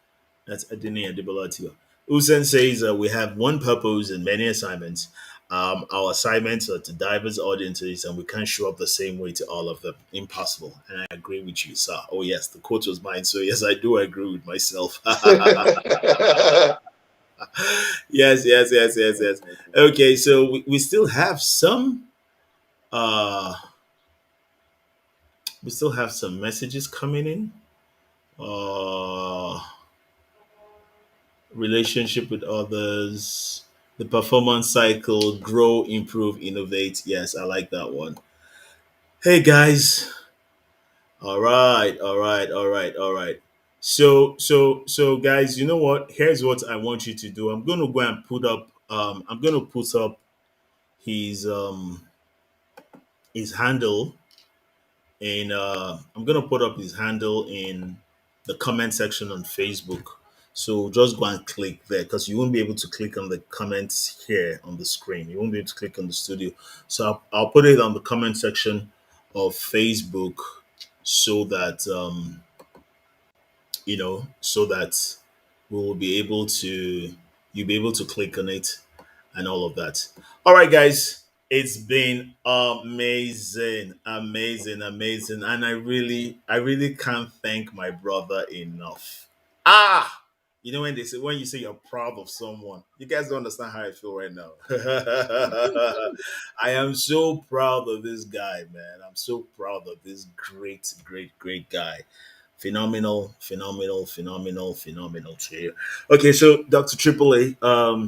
That's Adeniyi Adebola Atiba. Usen says, we have one purpose and many assignments. Our assignments are to diverse audiences, and we can't show up the same way to all of them. Impossible. And I agree with you, sir. Oh, yes, the quote was mine. So, yes, I do agree with myself. Yes. Okay, so we still have uh, some messages coming in. Uh, Relationship with others, the performance cycle, grow, improve, innovate. Yes, I like that one. Hey guys, all right. So guys, you know what? Here's what I want you to do. I'm gonna go and put up. I'm gonna put up his um his handle and I'm gonna put up his handle in the comment section on Facebook. So just go and click there because you won't be able to click on the comments here on the screen. You won't be able to click on the studio. So I'll put it on the comment section of Facebook so that so that we will be able to you'll be able to click on it and all of that. All right, guys, it's been amazing, and I really can't thank my brother enough. When you say you're proud of someone, you guys don't understand how I feel right now. I am so proud of this guy, man. I'm so proud of this great guy Phenomenal, phenomenal, phenomenal, phenomenal to hear. Okay, so Dr. Triple A,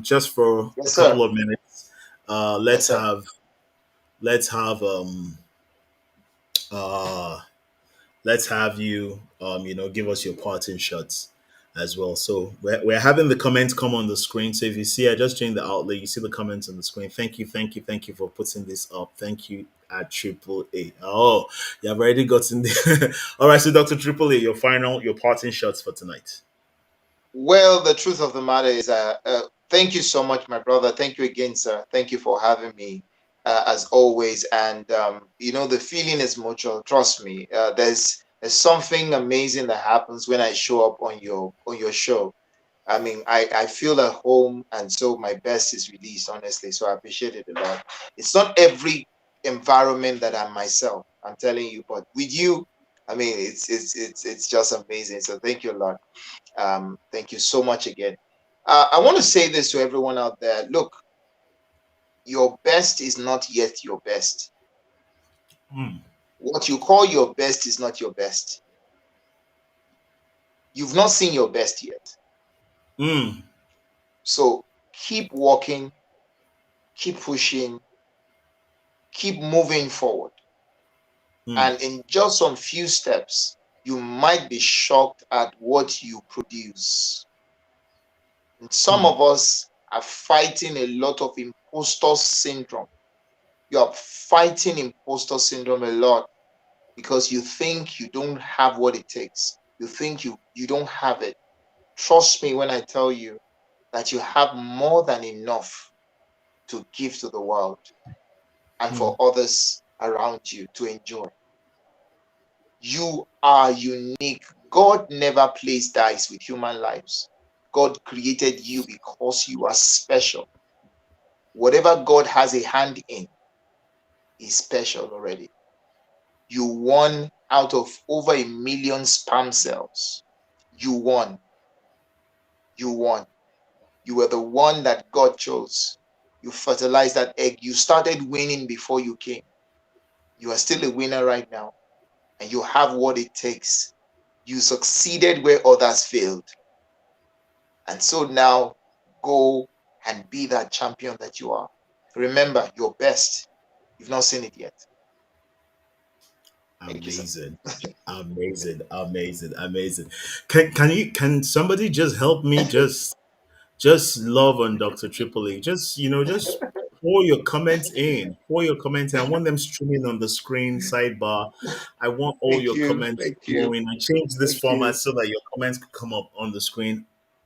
just for a Yes, sir. couple of minutes, uh, Yes, let's sir. have let's have uh let's have you give us your parting shots as well. So we're having the comments come on the screen. So if you see, I just changed the outlet, you see the comments on the screen. Thank you, thank you, thank you for putting this up. Thank you at Triple A. Oh, you have already gotten there. All right, so Dr. Triple A, your parting shots for tonight. Well, the truth of the matter is, thank you so much, my brother. Thank you again, sir. Thank you for having me, as always. And the feeling is mutual. Trust me. There's something amazing that happens when I show up on your show. I mean, I feel at home, and so my best is released, honestly. So I appreciate it a lot. It's not every environment that I'm myself. I'm telling you, but with you, I mean, it's just amazing. So thank you a lot. Thank you so much again. I want to say this to everyone out there. Look, your best is not yet your best. Mm, What you call your best is not your best. You've not seen your best yet. mm, So keep walking, keep pushing, keep moving forward. mm, And in just some few steps, you might be shocked at what you produce. And some mm, of us are fighting a lot of imposter syndrome. You are fighting imposter syndrome a lot because you think you don't have what it takes. You think you don't have it. Trust me when I tell you that you have more than enough to give to the world and mm, for others around you to enjoy. You are unique. God never plays dice with human lives. God created you because you are special. Whatever God has a hand in is special already. You won out of over 1 million sperm cells. You won. You won. You were the one that God chose. You fertilized that egg. You started winning before you came. You are still a winner right now, and you have what it takes. You succeeded where others failed. And so now go and be that champion that you are. Remember, your best. You've not seen it yet. Thank you, sir. amazing. Amazing, amazing, amazing. Can somebody just help me just love on Dr. Triple A. Just pour your comments in. Pour your comments in. I want them streaming on the screen sidebar. I want all Thank your you. comments Thank you. flowing. I changed this Thank format you. so that your comments could come up on the screen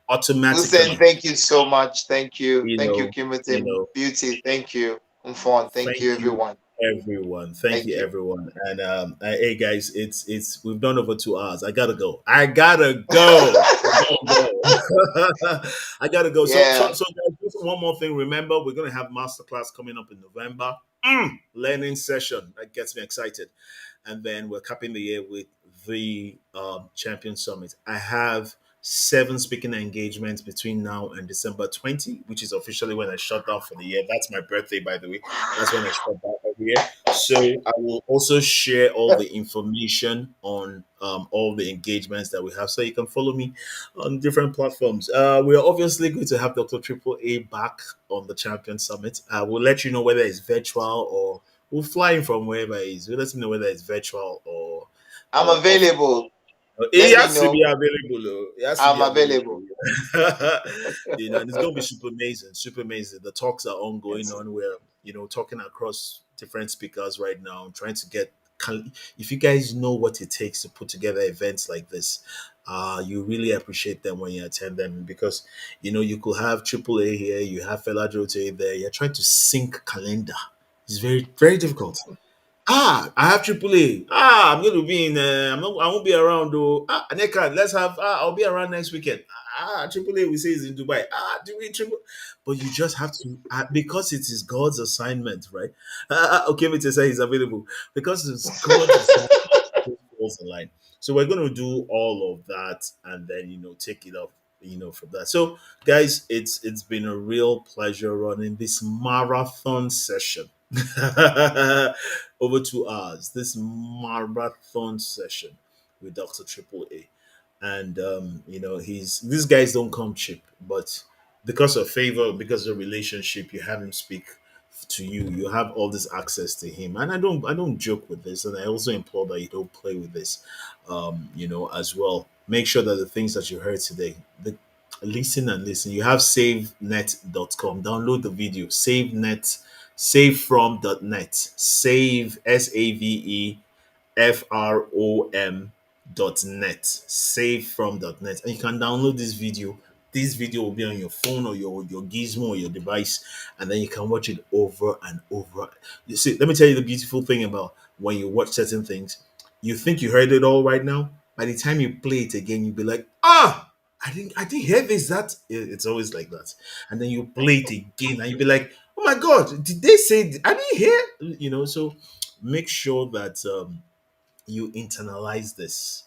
Hussein, automatically. thank you so much. Thank you. You Thank you, know, you Kimberton. know. Beauty, thank you. Umfon, thank you, Thank you, everyone. everyone. Thank Thank you, you. everyone. And hey, guys, it's we've done over 2 hours. I gotta go. I gotta go. I gotta go. I gotta go. So, so, Yeah, so, guys, just one more thing. Remember, we're gonna have masterclass coming up in November. Learning session that gets me excited, and then we're capping the year with the Champion Summit. I have 7 speaking engagements between now and December 20, which is officially when I shut down for the year. That's my birthday, by the way. That's when I shut down every year. So I will also share all the information on all the engagements that we have, so you can follow me on different platforms. We are obviously going to have Dr. Triple A back on the Champion Summit. We'll let you know whether it's virtual or we'll fly in from wherever it is. We'll let you know whether it's virtual I'm or off. available. He Let me has to be know. available. Oh. He has to be I'm available. available. And it's going to be super amazing. Super amazing. The talks are ongoing Yes. on. We're talking across different speakers right now, trying to get. If you guys know what it takes to put together events like this, you really appreciate them when you attend them because you could have AAA here, you have Fela Jote there. You're trying to sync calendar. It's very very difficult. I have AAA. I'm going to be in. I won't be around though. Aneka, let's have. I'll be around next weekend. AAA. We say is in Dubai. Do we triple? But you just have to because it is God's assignment, right? Okay, me to say he's available because it's God's assignment. It falls in line. So we're going to do all of that and then take it up. From that. So, guys, it's been a real pleasure running this marathon session. Over 2 hours. This marathon session. with Doctor Triple A, and he's these guys don't come cheap, but because of favor, because of relationship, you have him speak to you. You have all this access to him, and I don't joke with this, and I also implore that you don't play with this, as well. Make sure that the things that you heard today, listen and listen. You have savenet.com. Download the video. SaveNet, savefrom.net. Save SAVEFROM.net. Savefrom.net. And you can download this video. This video will be on your phone or your gizmo or your device, and then you can watch it over and over. You see, let me tell you the beautiful thing about when you watch certain things. You think you heard it all right now. By the time you play it again, you'll be like, I didn't hear this. It's always like that. And then you play it again and you'll be like, oh my god, did they say I didn't hear? So make sure that you internalize this,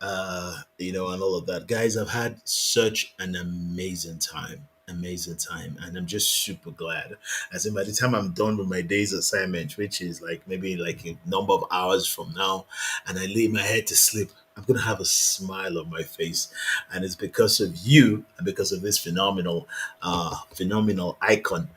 and all of that. Guys, I've had such an amazing time, and I'm just super glad. As in, by the time I'm done with my day's assignment, which is like maybe like a number of hours from now, and I lay my head to sleep, I'm gonna have a smile on my face, and it's because of you and because of this phenomenal icon,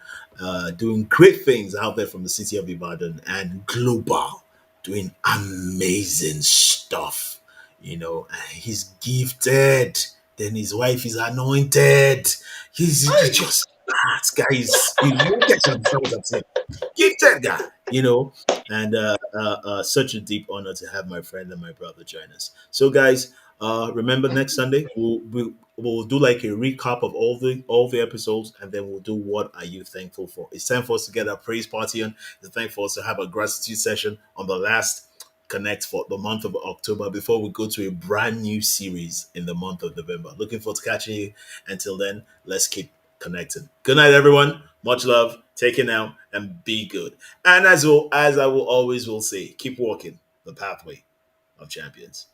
doing great things out there from the city of Ibadan and global, doing amazing stuff. He's gifted. Then his wife is anointed. He's just guys. You get to understand what I'm saying. Gifted guy. And such a deep honor to have my friend and my brother join us. So, guys, remember next Sunday we'll do like a recap of all the episodes, and then we'll do what are you thankful for. It's time for us to get our praise party on. It's time for us to have a gratitude session on the last connect for the month of October before we go to a brand new series in the month of November. Looking forward to catching you. Until then, let's keep connecting. Good night, everyone. Much love. Take care now and be good. And as I will always will say, keep walking the pathway of champions.